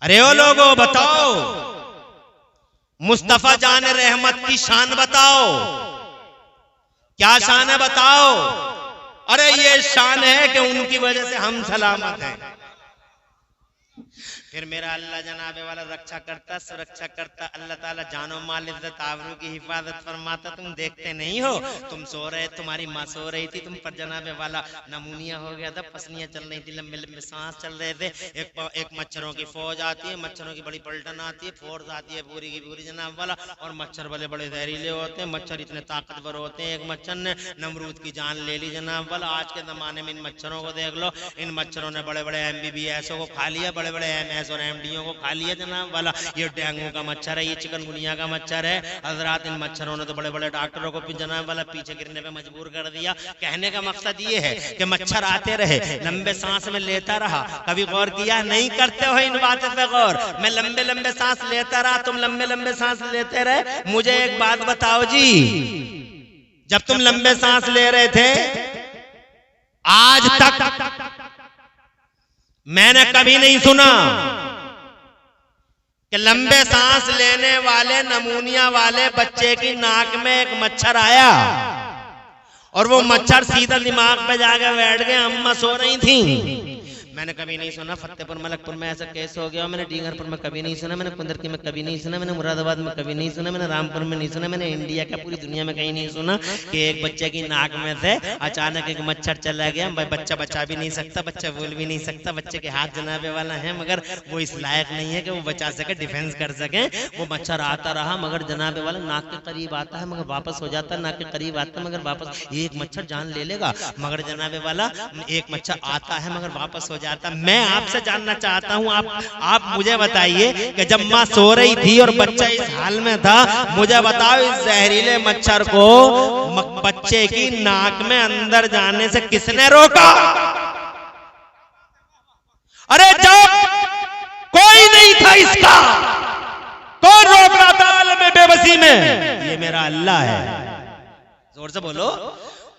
अरे ओ लोगों बताओ, मुस्तफा जान रहमत की शान बताओ, क्या शान है बताओ। अरे ये शान है कि उनकी वजह से हम सलामत हैं। फिर मेरा अल्लाह जनाबे वाला रक्षा करता, सुरक्षा करता, अल्लाह ताला जानो माल इज्जत आबरू की हिफाजत फरमाता। तुम देखते नहीं हो, तुम सो रहे, तुम्हारी माँ सो रही थी, तुम पर जनाबे वाला नमूनिया हो गया था, पसलियां चल रही थी, लंबे लंबे सांस चल रहे थे। एक मच्छरों की फौज आती है, मच्छरों की बड़ी पलटन आती है, फोर्स आती है पूरी की पूरी जनाब वाला। और मच्छर बड़े बड़े जहरीले होते हैं, मच्छर इतने ताकतवर होते हैं। एक मच्छर ने नमरूद की जान ले ली जनाब वाला। आज के जमाने में इन मच्छरों को देख लो, इन मच्छरों ने बड़े बड़े MBBS को खा लिया, बड़े बड़े MS और MDओ को खा लिया जनाब वाला। ये डेंगू का मच्छर है, ये चिकनगुनिया का मच्छर है। हजरात इन मच्छरों ने तो बड़े बड़े डॉक्टरों को जनाब वाला पीछे गिरने पे मजबूर कर दिया। कहने का मकसद ये है कि मच्छर आते रहे, लंबे सांस में लेता रहा। कभी गौर किया? नहीं करते हो इन बातों पे गौर। मैं लंबे लंबे सांस लेता रहा, तुम लंबे लंबे सांस लेते रहे। मुझे एक बात बताओ जी, जब तुम लंबे सांस ले रहे थे आज तक मैंने कभी नहीं सुना कि लंबे सांस लेने वाले नमूनिया वाले बच्चे की नाक में एक मच्छर आया और वो मच्छर सीधा दिमाग पे जाके बैठ गया। अम्मा सो रही थी। मैंने कभी नहीं सुना फतेहपुर मलकपुर में ऐसा केस हो गया, मैंने डींगरपुर में कभी नहीं सुना, मैंने कुंदरकी में कभी नहीं सुना, मैंने मुरादाबाद में कभी नहीं सुना, मैंने रामपुर में नहीं सुना, मैंने इंडिया का पूरी दुनिया में कहीं नहीं सुना कि एक बच्चे की नाक में से अचानक एक मच्छर चला गया। बच्चा बचा भी नहीं सकता, बच्चा बोल भी नहीं सकता, बच्चे के हाथ जनाबे वाला है मगर वो इस लायक नहीं है कि वो बचा सके, डिफेंस कर सके। वो मच्छर आता रहा मगर जनाबे वाला नाक के करीब आता है मगर वापस हो जाता है, नाक के करीब आता है मगर वापस। एक मच्छर जान ले लेगा मगर जनाबे वाला एक मच्छर आता है मगर वापस हो जाता। मैं आपसे जानना चाहता हूं, आप मुझे बताइए कि जब माँ सो रही थी और बच्चा इस हाल में था, मुझे बताओ इस जहरीले मच्छर को बच्चे की नाक में अंदर जाने से किसने रोका? अरे जब कोई नहीं था इसका, कौन रोक रहा था आलम में बेबसी में? ये मेरा अल्लाह है। जोर से बोलो,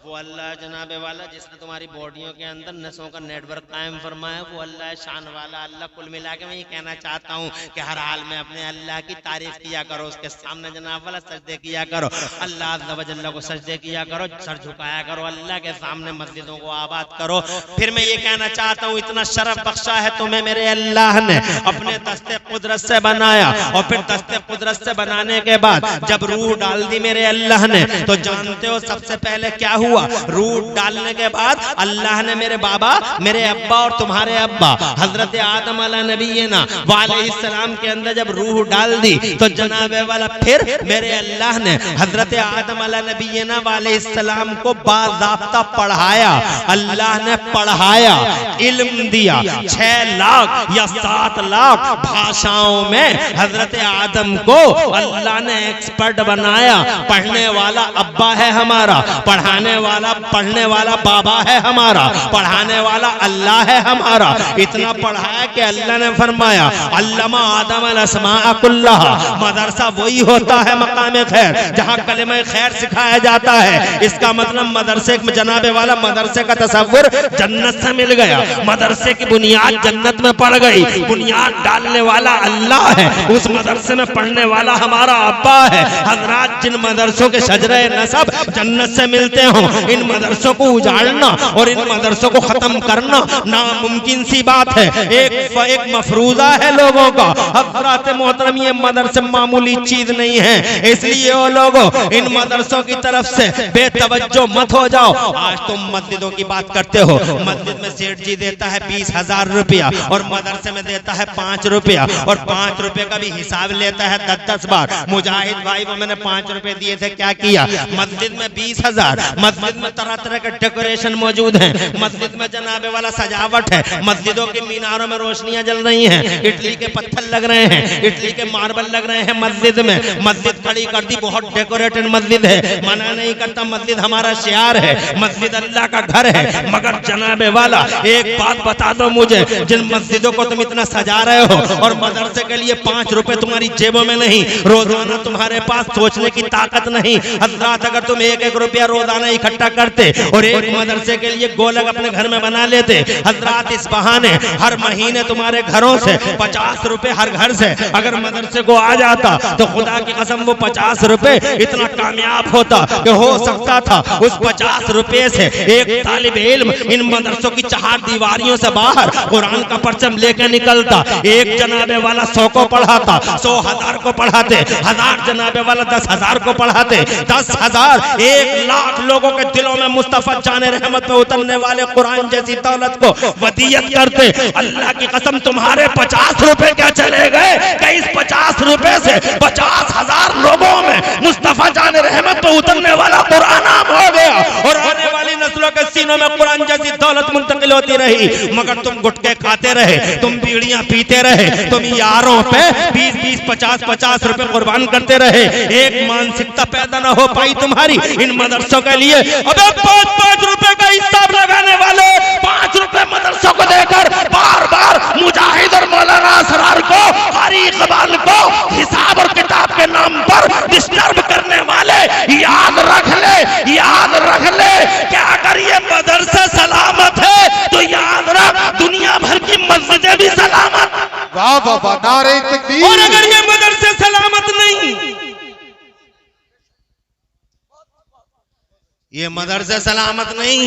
वो अल्लाह जनाबे वाला जिसने तुम्हारी बॉडियों के अंदर नसों का नेटवर्क कायम फरमाया, वो अल्लाह शान वाला अल्लाह। कुल मिला के मैं ये कहना चाहता हूँ कि हर हाल में अपने अल्लाह की तारीफ किया करो, उसके सामने जनाब वाला सजदे किया करो, अल्लाह अज़्ज़ा व जल्ला को सजदे किया करो, सर झुकाया करो, अल्लाह के सामने मस्जिदों को आबाद करो। फिर मैं ये कहना चाहता हूँ, इतना शरफ बख्शा है तुम्हें मेरे अल्लाह ने, अपने दस्ते कुदरत से बनाया और फिर दस्ते कुदरत से बनाने के बाद जब रूह डाल दी मेरे अल्लाह ने, तो जानते हो सबसे पहले क्या हुआ? रूह डालने के बाद अल्लाह ने मेरे बाबा, मेरे अब्बा और तुम्हारे अब्बा हजरत आदम अला नबीना वालैहिस्सलाम के अंदर जब रूह डाल दी तो जनाबे वाला फिर मेरे अल्लाह ने हजरत आदम अला नबीना वालैहिस्सलाम को बाज़ाब्ता पढ़ाया। अल्लाह ने पढ़ाया, इल्म दिया। 6 लाख या 7 लाख भाषाओं में हजरत आदम को अल्लाह ने एक्सपर्ट बनाया। पढ़ने वाला अब्बा है हमारा, पढ़ाने वाला पढ़ने वाला बाबा है हमारा, पढ़ाने वाला अल्लाह है हमारा। इतना पढ़ाया कि अल्लाह ने फरमाया अल्लमा आदम अल-अस्माअ कुल्लहा। मदरसा वही होता है मकाम खैर जहाँ कलिमा खैर सिखाया जाता है। इसका मतलब मदरसे में जनाबे वाला मदरसे का तसव्वुर जन्नत से मिल गया, मदरसे की बुनियाद जन्नत में पड़ गई। बुनियाद डालने वाला अल्लाह है, उस मदरसे में पढ़ने वाला हमारा अब्बा है। हजरात, जिन मदरसों के शजरे नसब जन्नत से मिलते हो, इन मदरसों को उजाड़ना और इन मदरसों को खत्म करना नामुमकिन सी बात है। एक मफरूजा है लोगों का। हज़रात मोहतरम, ये मदरसे मामूली चीज नहीं है, इसलिए वो लोगों इन मदरसों की तरफ से बेतवज्जो मत हो जाओ। आज तुम मस्जिदों की बात करते हो, मस्जिद में सेठ जी देता है 20,000 रुपया और मदरसे में देता है 5 रुपया और 5 रुपए का भी हिसाब लेता है 10-10 बार। मुजाहिद भाई को मैंने 5 रुपए दिए थे, क्या किया? मस्जिद में 20,000, मस्जिद में तरह तरह के डेकोरेशन मौजूद हैं, मस्जिद में जनाबे वाला सजावट है, मस्जिदों के मीनारों में रोशनियां जल रही हैं, इटली के पत्थर लग रहे हैं, इटली के मार्बल लग रहे हैं मस्जिद में, मस्जिद खड़ी कर दी, बहुत डेकोरेटेड मस्जिद है। मना नहीं करता, मस्जिद हमारा शियार है, मस्जिद अल्लाह का घर है। मगर जनाबे वाला एक बात बता दो मुझे, जिन मस्जिदों को तुम इतना सजा रहे हो और मदरसे के लिए 5 रुपए तुम्हारी जेबों में नहीं, रोजाना तुम्हारे पास सोचने की ताकत नहीं। हज़रात अगर तुम 1-1 रुपया रोजाना इकट्ठा करते और एक मदरसे के लिए गोलक अपने घर में बना लेते, हज़रात इस बहाने हर महीने तुम्हारे घरों से 50 रुपए हर घर से अगर मदरसे को आ जाता तो खुदा की कसम वो 50 रुपए इतना कामयाब होता कि हो सकता था उस 50 रुपए से एक तालिब इल्म इन मदरसों की 4 दीवारियों से बाहर कुरान का परचम लेकर निकलता। एक जनाबे वाला 100 को पढ़ाता, 100 1000 को पढ़ाते, 1000 जनाबे वाला 10,000 को पढ़ाते, 10,000 1 लाख लोगों के दिलों में मुस्तफा जाने रहमत में उतरने वाले कुरान जैसी दौलत को वदियत करते। अल्लाह की कसम तुम्हारे 50 रुपए क्या चले गए कि इस 50 रुपए से 50,000 लोगों में मुस्तफा जाने रहमत में उतरने वाला कुरान आम हो गया और आने वाली नस्लों के सीनों में कुरान जैसी दौलत मुंतकिल होती रही। मगर तुम गुटके खाते रहे, तुम बीड़ियां पीते रहे, तुम यारों पे 20-20 50-50 रुपए कुर्बान करते रहे। एक मानसिकता पैदा ना हो पाई तुम्हारी इन मदरसों के लिए। अबे 5-5 रुपए का हिसाब लगाने वाले 5 रुपए मदरसों को देकर बार बार मुजाहिद और मौलाना असरार को, कारी इकबाल को हिसाब और किताब के नाम पर डिस्टर्ब करने वाले याद रख ले क्या अगर ये मदरसा सलामत है तो याद रख दुनिया भर की मस्जिदें भी सलामत। वाह वाह वाह, नारे तकबीर। और अगर ये मदरसे सलामत नहीं, ये मदरसे सलामत नहीं,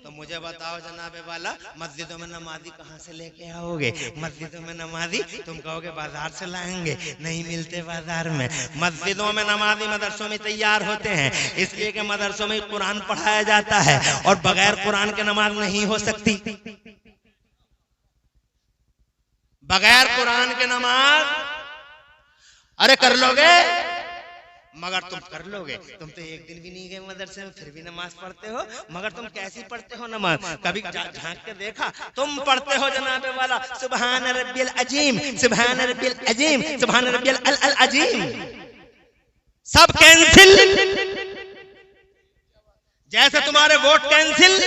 तो मुझे बताओ जनाबे वाला, मस्जिदों में नमाजी कहाँ से लेके आओगे? मस्जिदों में नमाजी तुम कहोगे बाजार से लाएंगे, नहीं मिलते बाजार में। मस्जिदों में नमाजी मदरसों में तैयार होते हैं, इसलिए कि मदरसों में कुरान पढ़ाया जाता है और बगैर कुरान के नमाज नहीं हो सकती। बगैर कुरान के नमाज अरे कर लोगे, मगर तुम कर लोगे। तुम तो एक दिन भी नहीं गए मदरसे में, फिर भी नमाज पढ़ते हो। मगर तुम कैसी पढ़ते हो नमाज? कभी झांक के देखा? तुम पढ़ते हो जनाबे वाला सुभान रब्बियल अजीम, सुभान रब्बियल अजीम, सुभान रब्बियल अजीम, सब कैंसिल। जैसे तुम्हारे वोट कैंसिल।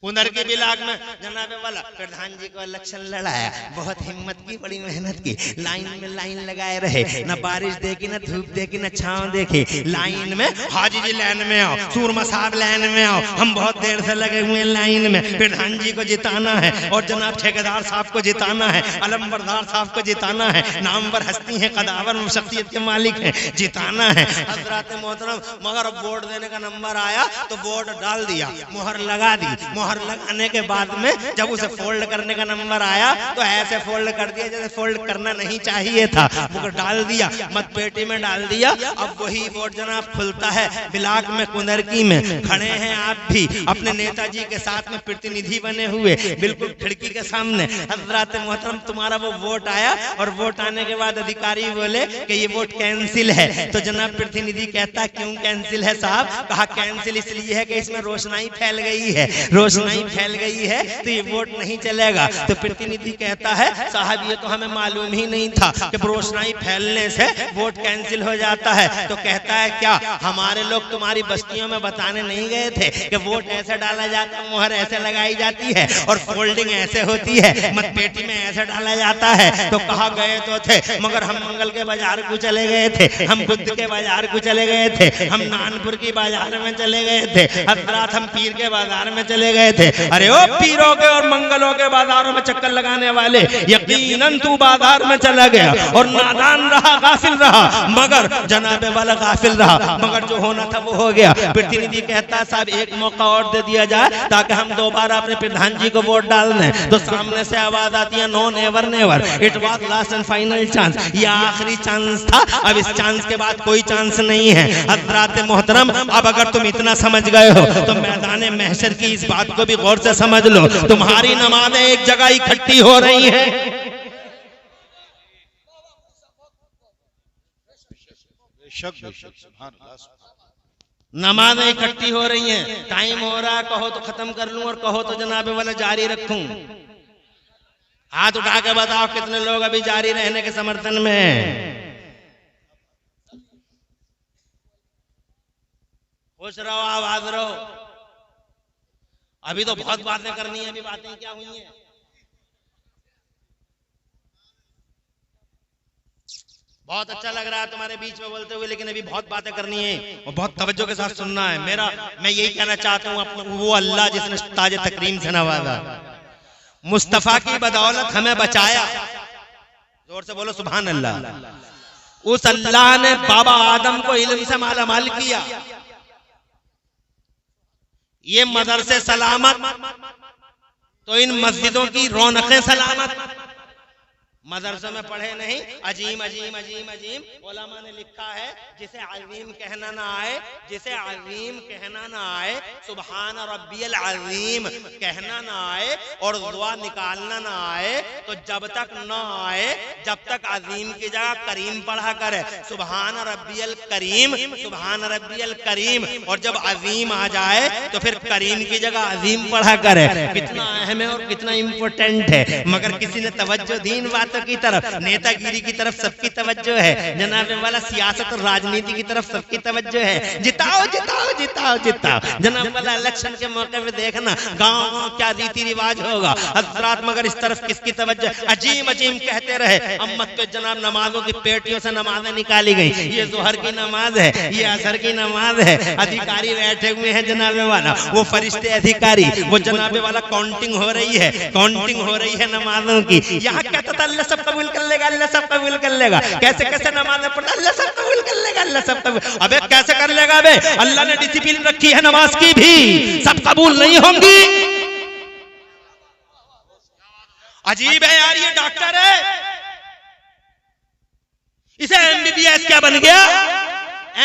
कुंदर के बिलाग में जनाबे वाला प्रधान जी को इलेक्शन लड़ाया, बहुत हिम्मत की, बड़ी मेहनत की, लाइन में लाइन लगाए रहे, न बारिश देखी, न धूप देखी, न छांव देखी, लाइन में हाजी जी लाइन में आओ, सूरमा साहब लाइन में आओ, हम बहुत देर से लगे हुए हैं लाइन में। प्रधान जी को जिताना है और जनाब ठेकेदार साहब को जिताना है, अलमबरदार साहब को जिताना है, नामवर हस्ती है, कदावर शख्सियत के मालिक है, जिताना है। हजरत मोहतरम, मगर वोट देने का नंबर आया तो वोट डाल दिया, मुहर लगा दी। मुहर लगाने के बाद में जब उसे फोल्ड करने का नंबर आया तो ऐसे फोल्ड कर दिया जैसे फोल्ड करना नहीं चाहिए था, वो डाल दिया, मत पेटी में डाल दिया। अब वही वोट जनाब खुलता है बिलाक में, कुंदरकी में खड़े हैं आप भी अपने नेताजी के साथ में प्रतिनिधि बने हुए, बिल्कुल खिड़की के सामने। हज़रात मोहतरम, तुम्हारा वो वोट आया और वोट आने के बाद अधिकारी बोले कि ये वोट कैंसिल है। तो जनाब प्रतिनिधि कहता क्यों कैंसिल है साहब? कहा कैंसिल इसलिए है कि इसमें रोशनाई फैल गई है, रोशनाई फैल गई है तो ये वोट नहीं चलेगा। तो प्रतिनिधि कहता है साहब ये तो हमें मालूम ही नहीं था कि रोशनाई फैलने से वोट कैंसिल हो जाता है। तो कहता है क्या हमारे लोग तुम्हारी बस्तियों में बताने नहीं गए थे कि वोट ऐसे डाला जाता, मुहर ऐसे लगाई जाती है और फोल्डिंग ऐसे होती है, मतपेटी में ऐसे डाला जाता है? तो कहा गए तो थे, मगर हम मंगल के बाजार को चले गए थे, हम बुद्ध के बाजार को चले गए थे, हम नानपुर की बाजार में चले गए थे, हजरात हम पीर के बाजार में चले गए थे। अरे ओ पीरों के और मंगलों के बाजारों में चक्कर लगाने वाले, यकीनन तू बाजार में चला गया और नादान रहा, गाफिल रहा, मगर जनाबे वाला गाफिल रहा, मगर जो होना था वो हो गया। प्रतिनिधि कहता है साहब एक मौका और दे दिया जाए ताकि हम दोबारा अपने प्रधान जी को वोट डाल दें। तो सामने से आवाज आती है no never never, it was last and final chance, ये आखिरी चांस था, अब इस चांस के बाद कोई चांस नहीं है। हज़रात मोहतरम, अब अगर तुम इतना समझ गए हो तो मैदान महशर की इस बात को भी गौर से समझ लो, तुम्हारी नमाजें एक जगह इकट्ठी हो रही हैं। बेशक बेशक, सुभान अल्लाह। नमाजें इकट्ठी हो रही हैं, टाइम हो रहा है, कहो तो खत्म कर लूं और कहो तो जनाब वाला जारी रखूं। हाथ उठा के बताओ कितने लोग अभी जारी रहने के समर्थन में हैं? खुश रहो, आबाद रहो। अभी तो बहुत बातें करनी है, अभी बातें क्या हुई हैं? बहुत अच्छा लग रहा है तुम्हारे बीच में बोलते हुए, लेकिन अभी बहुत बातें करनी है और बहुत तवज्जो के साथ सुनना है। मैं यही कहना चाहता हूँ, अपना वो अल्लाह जिसने ताज तकरीम से नवाजा, मुस्तफा की बदौलत हमें बचाया, जोर से बोलो सुभान अल्लाह। उस अल्लाह ने बाबा आदम को इल्म से मालामाल किया, ये मदरसे सलामत तो इन मस्जिदों की रौनकें सलामत। मदरसे में पढ़े नहीं, अजीम अजीम अजीम अजीम उलमा ने लिखा है, जिसे अजीम कहना ना आए, जिसे अजीम कहना ना आए, सुभान रब्बियल अजीम कहना ना आए और दुआ निकालना ना आए, तो जब तक ना आए जब तक अजीम की जगह करीम पढ़ा करे, सुभान रब्बियल करीम, सुभान रब्बियल करीम। और जब अजीम आ जाए तो फिर करीम की जगह अजीम पढ़ा करे। कितना अहम है और कितना इम्पोर्टेंट है, मगर किसी ने तवज्जो दीन बातों की तरफ, नेतागिरी की तरफ सबकी तवज्जो है, जनाब वाला सियासत और राजनीति की तरफ सबकी तवज्जो है। जिताओ जिताओ जिताओ जिताओ, जनाब वाला इलेक्शन के मौके पे देखना गाँव क्या रीति रिवाज होगा हजरात, मगर इस तरफ किसकी तवज्जो? अजीम अजीम कहते रहे। अम्मत पे जनाब नमाजों की पेटियों से नमाजें निकाली गई, ये जोहर की नमाज है, ये असर की नमाज है। अधिकारी बैठे हुए हैं जनाब वाला, वो फरिश्ते अधिकारी, वो जनाब वाला काउंटिंग हो रही है, काउंटिंग हो रही है नमाजों की। यहाँ कहता था अल्लाह सब कबूल कर लेगा, अल्लाह सब कबूल कर लेगा। कैसे कैसे नमाज़ें पढ़ता, अल्लाह सब कबूल कर लेगा, अल्लाह सब कबूल। अबे कैसे कर लेगा बे? अल्लाह ने डिसिप्लिन रखी है नमाज की भी, सब कबूल नहीं होंगी। अजीब है यार, ये डॉक्टर है, इसे एमबीबीएस क्या बन गया,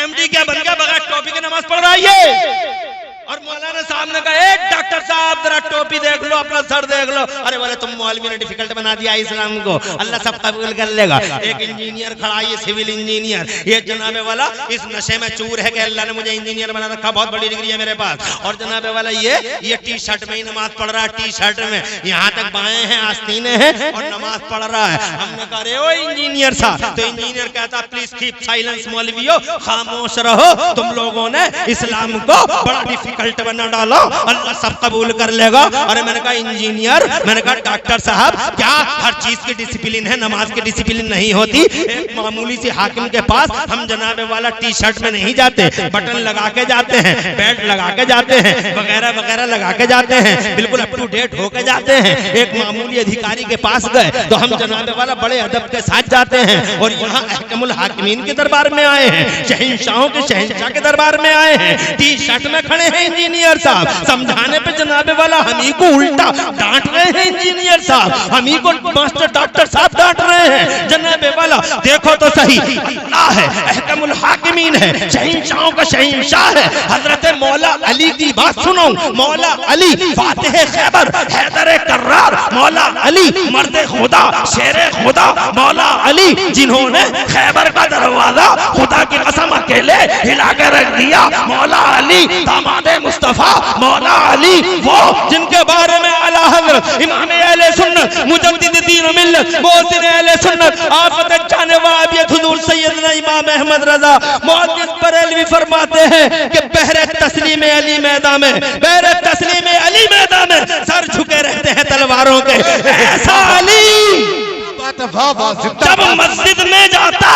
एमडी क्या बन गया, बगैर टोपी के नमाज पढ़ रहा है ये। और मौलाना साहब ने कहा, डॉक्टर साहब जरा टोपी देख लो, अपना सर देख लो। अरे बोले तुम मौलवी ने डिफिकल्ट बना दिया इस्लाम को, अल्लाह सब कबूल कर लेगा। एक इंजीनियर खड़ा है, ये सिविल इंजीनियर, ये जनाबे वाला इस नशे में चूर है कि अल्लाह ने मुझे इंजीनियर बना रखा, बहुत बड़ी डिग्री है मेरे पास। और जनाबे वाला ये टी शर्ट में ही नमाज पढ़ रहा है, टी शर्ट में यहाँ तक बाएं हैं, आस्तीने हैं और नमाज पढ़ रहा है। हमने कहा अरे ओ इंजीनियर साहब, तो इंजीनियर कहता प्लीज कीप साइलेंस मौलवियो, खामोश रहो, तुम लोगों ने इस्लाम को बड़ा डिफिकल्ट बना डाला, अल्लाह सब कबूल कर लेगा। अरे मैंने कहा इंजीनियर, मैंने कहा डॉक्टर साहब, क्या हर चीज की डिसिप्लिन है, नमाज की डिसिप्लिन नहीं होती? एक मामूली सी हाकिम के पास हम जनाबे वाला टी शर्ट में नहीं जाते, बटन लगा के जाते हैं, बेल्ट लगा के जाते हैं, वगैरह वगैरह लगा के जाते हैं, बिल्कुल अप टू डेट होके जाते हैं। एक मामूली अधिकारी के पास गए तो हम जनाबे वाला बड़े अदब के साथ जाते हैं। और यहाँ अहकमुल हाकिमीन के दरबार में आए हैं, शहंशाहों के शहंशाह के दरबार में आए हैं, टी शर्ट में खड़े हैं इंजीनियर साहब। समझाने पे जनाबे वाला हम ही को उल्टा डांट रहे हैं इंजीनियर साहब, हम ही को मास्टर डॉक्टर साहब डांट रहे हैं। जनाबे वाला देखो तो सही, अल्लाह है, अहकमुल हाकिमीन है, शहंशाहों का शहंशाह है। हजरत मौला अली की बात सुनो, मौला अली फातिह खैबर, हैदर कर्रार, मौला अली मर्द खुदा, शेर खुदा, मौला अली जिन्होंने खैबर का दरवाजा खुदा की कसम अकेले हिला के रख दिया। मौला अली दामाद मुस्तफा, मौला अली वो जिनके बारे में आला हज़रत इमाम अहले सुन्नत मुजद्दिद दीन व मिल्लत मुहसिन अहले सुन्नत आफत जाने वाबियत हुजूर सैयदना इमाम अहमद रजा मुहद्दिस बरेलवी फरमाते हैं कि बहरे तस्लीम अली मैदान में, बहरे तस्लीम अली मैदान में सर झुके रहते हैं तलवारों के। ऐसा अली जब मस्जिद में जाता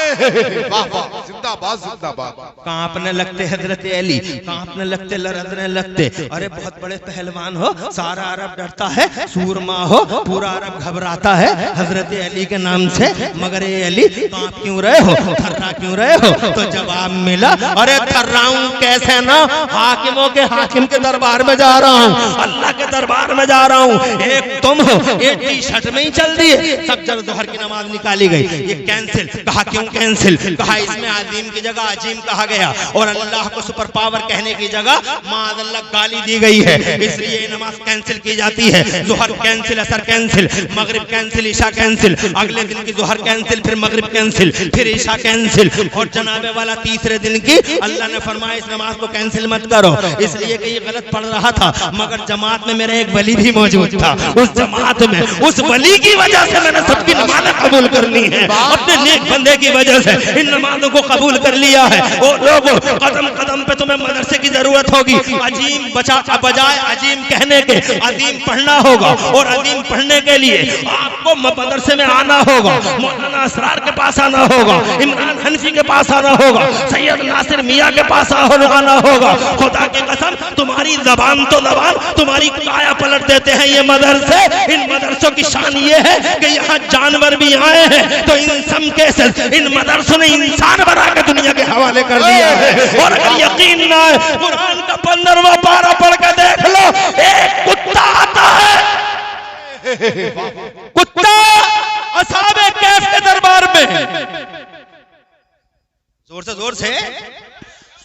जिंदाबाद जिंदाबाद, कांपने लगते हजरत अली, कांपने लगते, लरजने लगते। अरे बहुत बड़े पहलवान हो, सारा अरब डरता है, सूरमा हो, पूरा अरब घबराता है हजरत अली के नाम से, मगर ये अली कांप क्यों रहे हो, थर्रा क्यों रहे हो? तो जवाब मिला, अरे थर्राऊं कैसे ना, हाकिमों के हाकिम के दरबार में जा रहा हूँ, अल्लाह के दरबार में जा रहा हूँ। एक तुम हो, एक टी शर्ट में ही चल दिए। सब जब जोहर की नमाज निकाली गई, ये कैंसिल। कहा क्यों कैंसिल? कहा इसमें अजीम की जगह अजीम कहा गया और अल्लाह को सुपर पावर कहने की जगह माअल्लाह गाली दी गई है। इसलिए नमाज कैंसिल की जाती है। ज़ुहर कैंसिल, असर कैंसिल, मगरिब कैंसिल, ईशा कैंसिल, अगले दिन की ज़ुहर कैंसिल, फिर मगरिब कैंसिल, फिर ईशा कैंसिल, और जनाबे वाला तीसरे दिन की अल्लाह ने फरमाया इस नमाज को कैंसिल मत करो, इसलिए कि ये गलत पढ़ रहा था। मगर जमात में मेरा एक वली भी मौजूद था। उस जमात में उस वली की वजह से मैंने सबकी नमाज़ें कबूल कर ली है। अपने नेक बंदे की वजह से इन नमाजों को कबूल कर लिया है। और लोगों, कदम कदम पे तुम्हें मदरसे की जरूरत होगी। अजीम बजाय अजीम कहने के अजीम पढ़ना होगा, और अजीम पढ़ने के लिए आपको मदरसे में आना होगा। मौलाना असरार के पास आना होगा, इमरान हनफी के पास आना होगा, सैयद नासिर मियाँ के पास आना होगा। खुदा की कसम तुम्हारी जबान तो जबान तुम्हारी काया पलट देते हैं ये मदरसे। इन मदरसों की शान ये है कि यहाँ जानवर भी आए हैं तो इन सम केसेस इन मदरसों ने इंसान बना के दुनिया के हवाले कर दिया है। और अगर यकीन ना है, कुरान का 15वां पारा पढ़ के देख लो, एक कुत्ता आता है, कुत्ता असहाबे कैफ के दरबार में, जोर से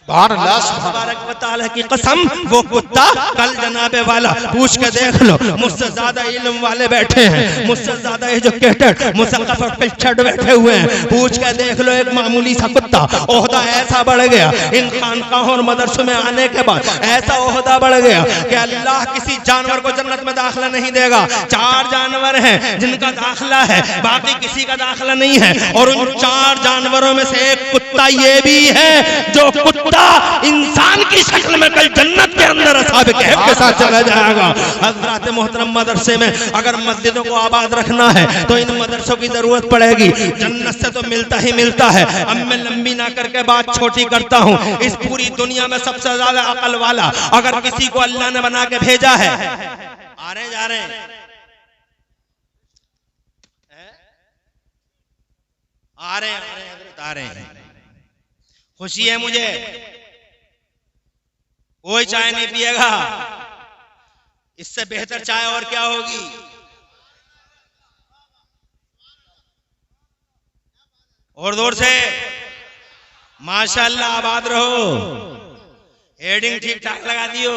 सुभान अल्लाह, सुभान तबारक की कसम, वो कुत्ता कल जनाबे वाला पूछ के देख लो, मुझसे ज्यादा इल्म वाले बैठे हैं, मुझसे ज्यादा एजुकेटेड मुसक़्क़फ़ और पिछड़ बैठे हुए हैं, पूछ के देख लो एक मामूली सा कुत्ता ओहदा ऐसा बढ़ गया इन खानकाहों और मदरसों में आने के बाद, ऐसा ओहदा बढ़ गया कि अल्लाह किसी जानवर को जन्नत में दाखिला नहीं देगा। 4 जानवर हैं जिनका दाखिला है, बाकी किसी का दाखिला नहीं है। और उन 4 जानवरों में से एक कुत्ता ये भी है जो कुत्ता इंसान की शक्ल में कल जन्नत के अंदर असहाबे कहफ के साथ चला जाएगा। हज़रात मोहतरम, मदरसे में अगर मस्जिदों को आबाद रखना है तो इन मदरसों की जरूरत पड़ेगी। जन्नत से तो मिलता ही मिलता है। अब मैं लंबी ना करके बात छोटी करता हूँ। इस पूरी दुनिया में सबसे ज्यादा अकल वाला अगर किसी को अल्लाह ने बना के भेजा है, आ रहे जा रहे हैं, आ रहे हैं, खुशी है मुझे। कोई चाय नहीं पिएगा, इससे बेहतर चाय और क्या होगी। और जोर से माशाअल्लाह, आबाद रहो। हेडिंग ठीक ठाक लगा दियो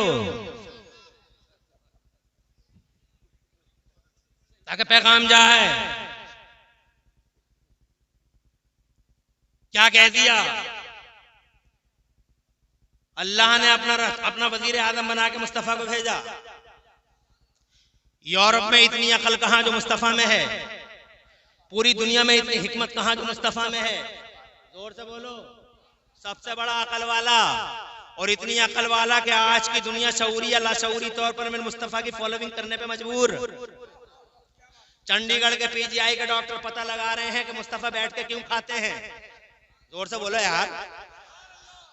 ताकि पैगाम जाए। क्या कह दिया? अल्लाह ने अपना वजीर आजम बना के मुस्तफा को भेजा। यूरोप में इतनी अकल कहां जो मुस्तफा में है? पूरी दुनिया में इतनी हिकमत कहां जो मुस्तफा में है? जोर से बोलो। सबसे बड़ा अकल वाला, और इतनी अकल वाला कि आज की दुनिया शऊरी या लाशऊरी तौर पर मेरे मुस्तफा की फॉलोइंग करने पे मजबूर। चंडीगढ़ के पीजीआई के डॉक्टर पता लगा रहे हैं कि मुस्तफा बैठ के क्यों खाते हैं। जोर से बोलो यार।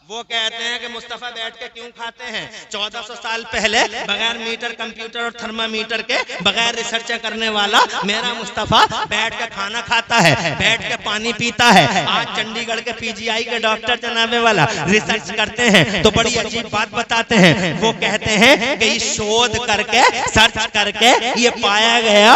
वो कहते हैं कि मुस्तफा बैठ के क्यों खाते हैं। 1400 साल पहले बगैर मीटर, कंप्यूटर और थर्मामीटर के बगैर रिसर्च करने वाला मेरा मुस्तफा बैठ के खाना खाता है, बैठ के पानी पीता है। आज चंडीगढ़ के पीजीआई के डॉक्टर जनाबे वाला रिसर्च करते हैं तो बड़ी अजीब बात बताते हैं। वो कहते हैं कि शोध करके, सर्च करके ये पाया गया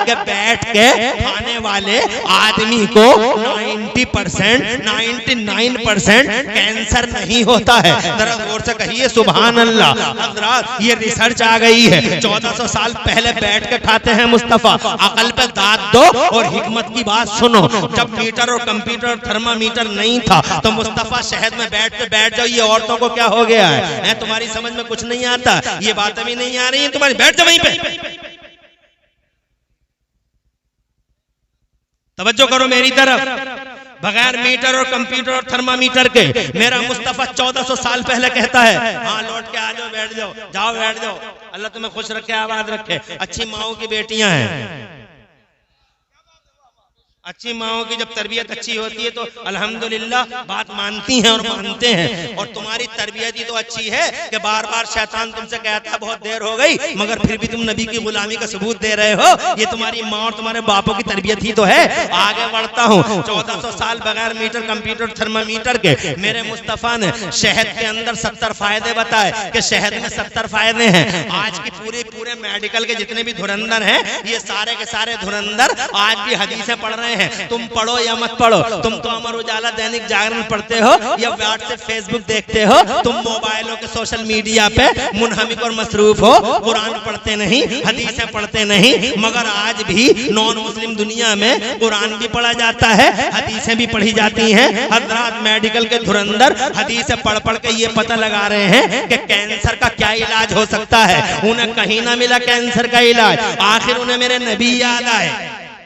कि बैठ के खाने वाले आदमी को 90%, 99% कैंसर नहीं होता है। जरा जोर से कहिए सुभान अल्लाह। हज़रात, ये रिसर्च आ गई है। 1400 साल पहले बैठ के खाते हैं मुस्तफा। अकल पे दाद दो और हिकमत की बात सुनो। जब मीटर और कंप्यूटर और थर्मामीटर नहीं था तो मुस्तफा शहद में बैठ जाओ। ये औरतों को क्या हो गया है? तुम्हारी समझ में कुछ नहीं आता, ये बातें भी नहीं आ रही है तुम्हारी। बैठ जाओ वहीं पे, तवज्जो करो मेरी तरफ। बगैर मीटर और कंप्यूटर और थर्मामीटर के मेरा मुस्तफा 1400 साल पहले कहता है, हाँ लौट के आ जाओ, बैठ जाओ, जाओ बैठ जाओ। अल्लाह तुम्हें खुश रखे, आबाद रखे। अच्छी माओ की बेटियां हैं, अच्छी माओं की जब तरबियत अच्छी होती है तो अल्हम्दुलिल्लाह बात मानती हैं और मानते हैं। और तुम्हारी तरबियत ही तो अच्छी है कि बार बार शैतान तुमसे कहता है बहुत देर हो गई, मगर फिर भी तुम नबी की गुलामी का सबूत दे रहे हो। ये तुम्हारी माँ और तुम्हारे बापों की तरबियत ही तो है। आगे बढ़ता हूँ। 1400 साल बगैर मीटर, कंप्यूटर, थर्मामीटर के मेरे मुस्तफा ने शहद के अंदर 70 फायदे बताए कि शहद में 70 फायदे हैं। आज की पूरे मेडिकल के जितने भी धुरंधर हैं, ये सारे के सारे धुरंधर आज भी हदीसें पढ़ रहे हैं। तुम पढ़ो या मत पढ़ो, तुम तो अमर उजाला दैनिक जागरण पढ़ते हो या व्हाट्सएप फेसबुक देखते हो, तुम मोबाइलों के सोशल मीडिया पे मुनहमिक और मसरूफ हो, कुरान पढ़ते नहीं, हदीसें पढ़ते नहीं। मगर आज भी नॉन मुस्लिम दुनिया में कुरान भी पढ़ा जाता है, हदीसें भी पढ़ी जाती हैं। हजरात मेडिकल के धुरंधर हदीसें पढ़ पढ़ के ये पता लगा रहे हैं कि कैंसर का क्या इलाज हो सकता है। उन्हें कहीं ना मिला कैंसर का इलाज, आखिर उन्हें मेरे नबी याद आए।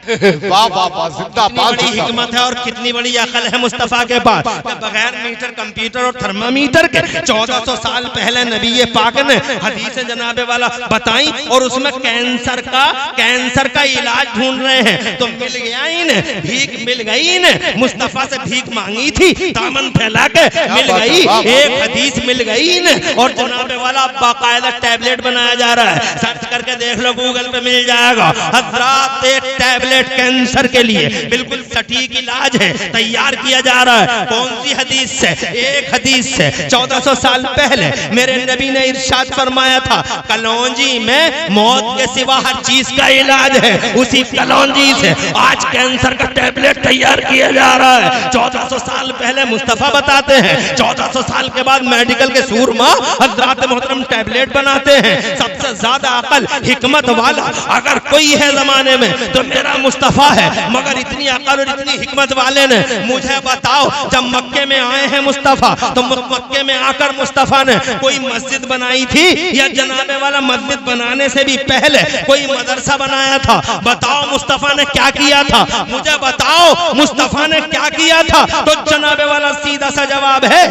वाह वाह वाह, जिंदाबाद बड़ी हिकमत है और कितनी बड़ी अकल है मुस्तफा के पास। बगैर मीटर, कंप्यूटर और थर्मामीटर के 1400 साल पहले नबी पाक ने हदीस जनाबे वाला बताई और उसमें कैंसर का इलाज ढूंढ रहे हैं। तो मिल गया इन्हें, भीख मिल गई इन्हें। मुस्तफा से भीख मांगी थी, दामन फैला के मिल गई, एक हदीस मिल गई इन्हें और जनाबे वाला बाकायदा टैबलेट बनाया जा रहा है। सर्च करके देख लो, गूगल पे मिल जाएगा। हजरात एक टैबलेट कैंसर के लिए बिल्कुल सटीक इलाज है, तैयार किया जा रहा है। कौन सी हदीस से? एक हदीस से 1400 साल पहले मेरे नबी ने इरशाद फरमाया था, कलौंजी में मौत के सिवा हर चीज का इलाज है। उसी कलौंजी से आज कैंसर का टैबलेट तैयार किया जा रहा है। 1400 साल पहले मुस्तफा बताते हैं, 1400 साल के बाद मेडिकल के सूरमा हजरात मोहतरम टैबलेट बनाते हैं। सबसे ज्यादा अकल हिकमत वाला अगर कोई है जमाने में तो मेरा मुस्तफा है। मगर इतनी अकल और इतनी हिकमत वाले ने मुझे बताओ, जब मक्के में आए हैं मुस्तफा तो मक्के में आकर मुस्तफा ने कोई मस्जिद बनाई थी या जनाबे वाला मस्जिद बनाने से भी पहले कोई मदरसा बनाया था? बताओ मुस्तफा ने क्या किया था, मुझे बताओ मुस्तफा ने क्या किया था? तो जनाबे वाला सीधा सा जवाब है,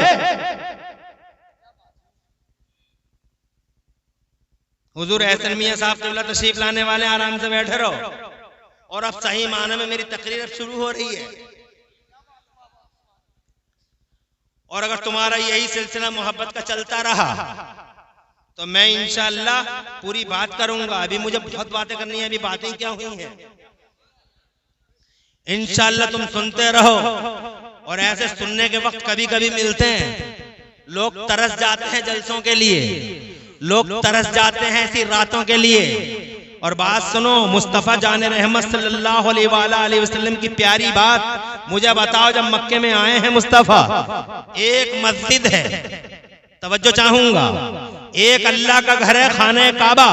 हुजूर एहसन मियां साहब क़िबला तशरीफ लाने वाले, आराम से बैठे रहो। और अब सही माने में मेरी तकरीर अब शुरू हो रही है। और अगर तुम्हारा यही सिलसिला मोहब्बत का चलता रहा तो मैं इंशाअल्लाह पूरी बात करूंगा। अभी मुझे बहुत बातें करनी है, अभी बातें क्या हुई हैं। इंशाअल्लाह तुम सुनते रहो। और ऐसे सुनने के वक्त कभी कभी मिलते हैं, लोग तरस जाते हैं जलसों के लिए, लोग तरस जाते हैं ऐसी रातों के लिए। और बात सुनो, मुस्तफ़ा जाने रहमत सल्लल्लाहु अलैहि वसल्लम की प्यारी बात मुझे बताओ। जब मक्के में आए हैं मुस्तफ़ा, एक मस्जिद है, तवज्जो चाहूंगा, एक अल्लाह का घर है, खाने काबा।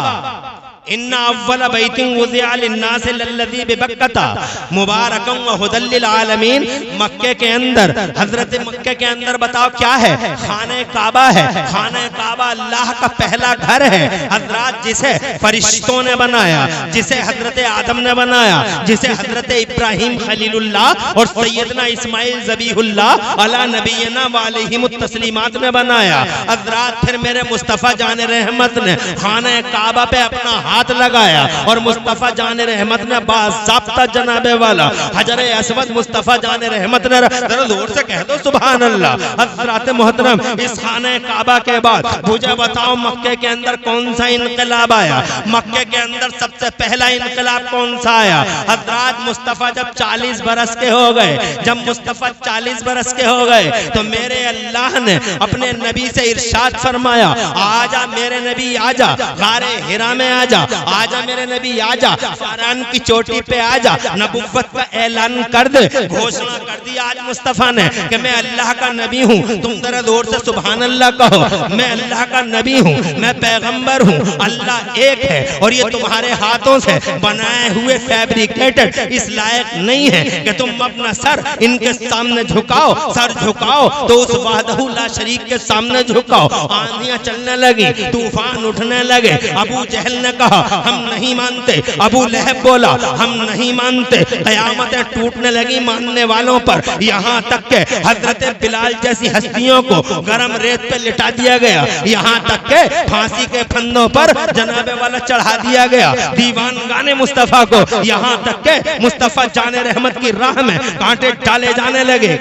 इन्ना अव्वल बैतिन वुज़िअ लिन्नास लल्लज़ी बिबक्कता मुबारकन व हुदल लिल आलमीन। मक्के के अंदर, हजरत मक्के के अंदर बताओ क्या है? खाने काबा है। खाने काबा अल्लाह का पहला घर है हजरात, जिसे फरिश्तों ने बनाया, जिसे हजरत आदम ने बनाया, जिसे हजरत इब्राहिम खलीलुल्लाह और सैयदना इस्माइल ज़बीहुल्लाह अला नबीना व अलैहिमुत तस्लीमात ने बनाया। हजरात फिर मेरे मुस्तफ़ा जाने रहमत ने खाने काबा पे अपना हाथ लगाया और मुस्तफ़ा जाने रहमत ने बाज़ाब्ता जनाबे वाला हजर असवद मुस्तफ़ा जाने रहमत ने, जरा जोर से कह दो सुभान अल्लाह। हज़रात मोहतरम, इस खाने काबा के बाद मुझे बताओ मक्के के अंदर कौन सा इनकलाब आया? मक्के के अंदर सबसे पहला इनकलाब कौन सा आया? हज़रात मुस्तफ़ा जब 40 बरस के हो गए, जब मुस्तफ़ा 40 बरस के हो गए तो मेरे अल्लाह ने अपने नबी से इरशाद फरमाया, आजा मेरे नबी आजा, गारे हिरा में आजा, आजा मेरे नबी आजा, फरान की चोटी पे आजा, नबुव्वत का ऐलान कर दे। घोषणा कर दी आज मुस्तफा ने कि मैं अल्लाह का नबी हूँ। तुम जरा जोर से सुभान अल्लाह कहो। मैं अल्लाह का नबी हूँ, मैं पैगंबर हूँ, अल्लाह एक है और ये तुम्हारे हाथों से बनाए हुए फैब्रिकेटेड इस लायक नहीं है कि तुम अपना सर इनके सामने झुकाओ। सर झुकाओ तो उस वाहदहू ला शरीक के सामने झुकाओ। आंधियां चलने लगी, तूफान उठने लगे। अबू जहल ने कहा हम नहीं मानते, अबू लहब बोला हम नहीं मानते। कयामतें टूटने लगी मानने वालों पर, यहाँ तक के हजरत बिलाल जैसी हस्तियों को गरम रेत पे लिटा दिया गया, यहाँ तक के फांसी के फंदों पर जनाबे वाला चढ़ा दिया गया। दीवान गाने मुस्तफा को, यहाँ तक के मुस्तफा जाने रहमत की राह में कांटे डाले जाने लगे।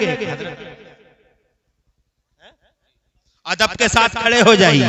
अदब के साथ खड़े हो जाइए।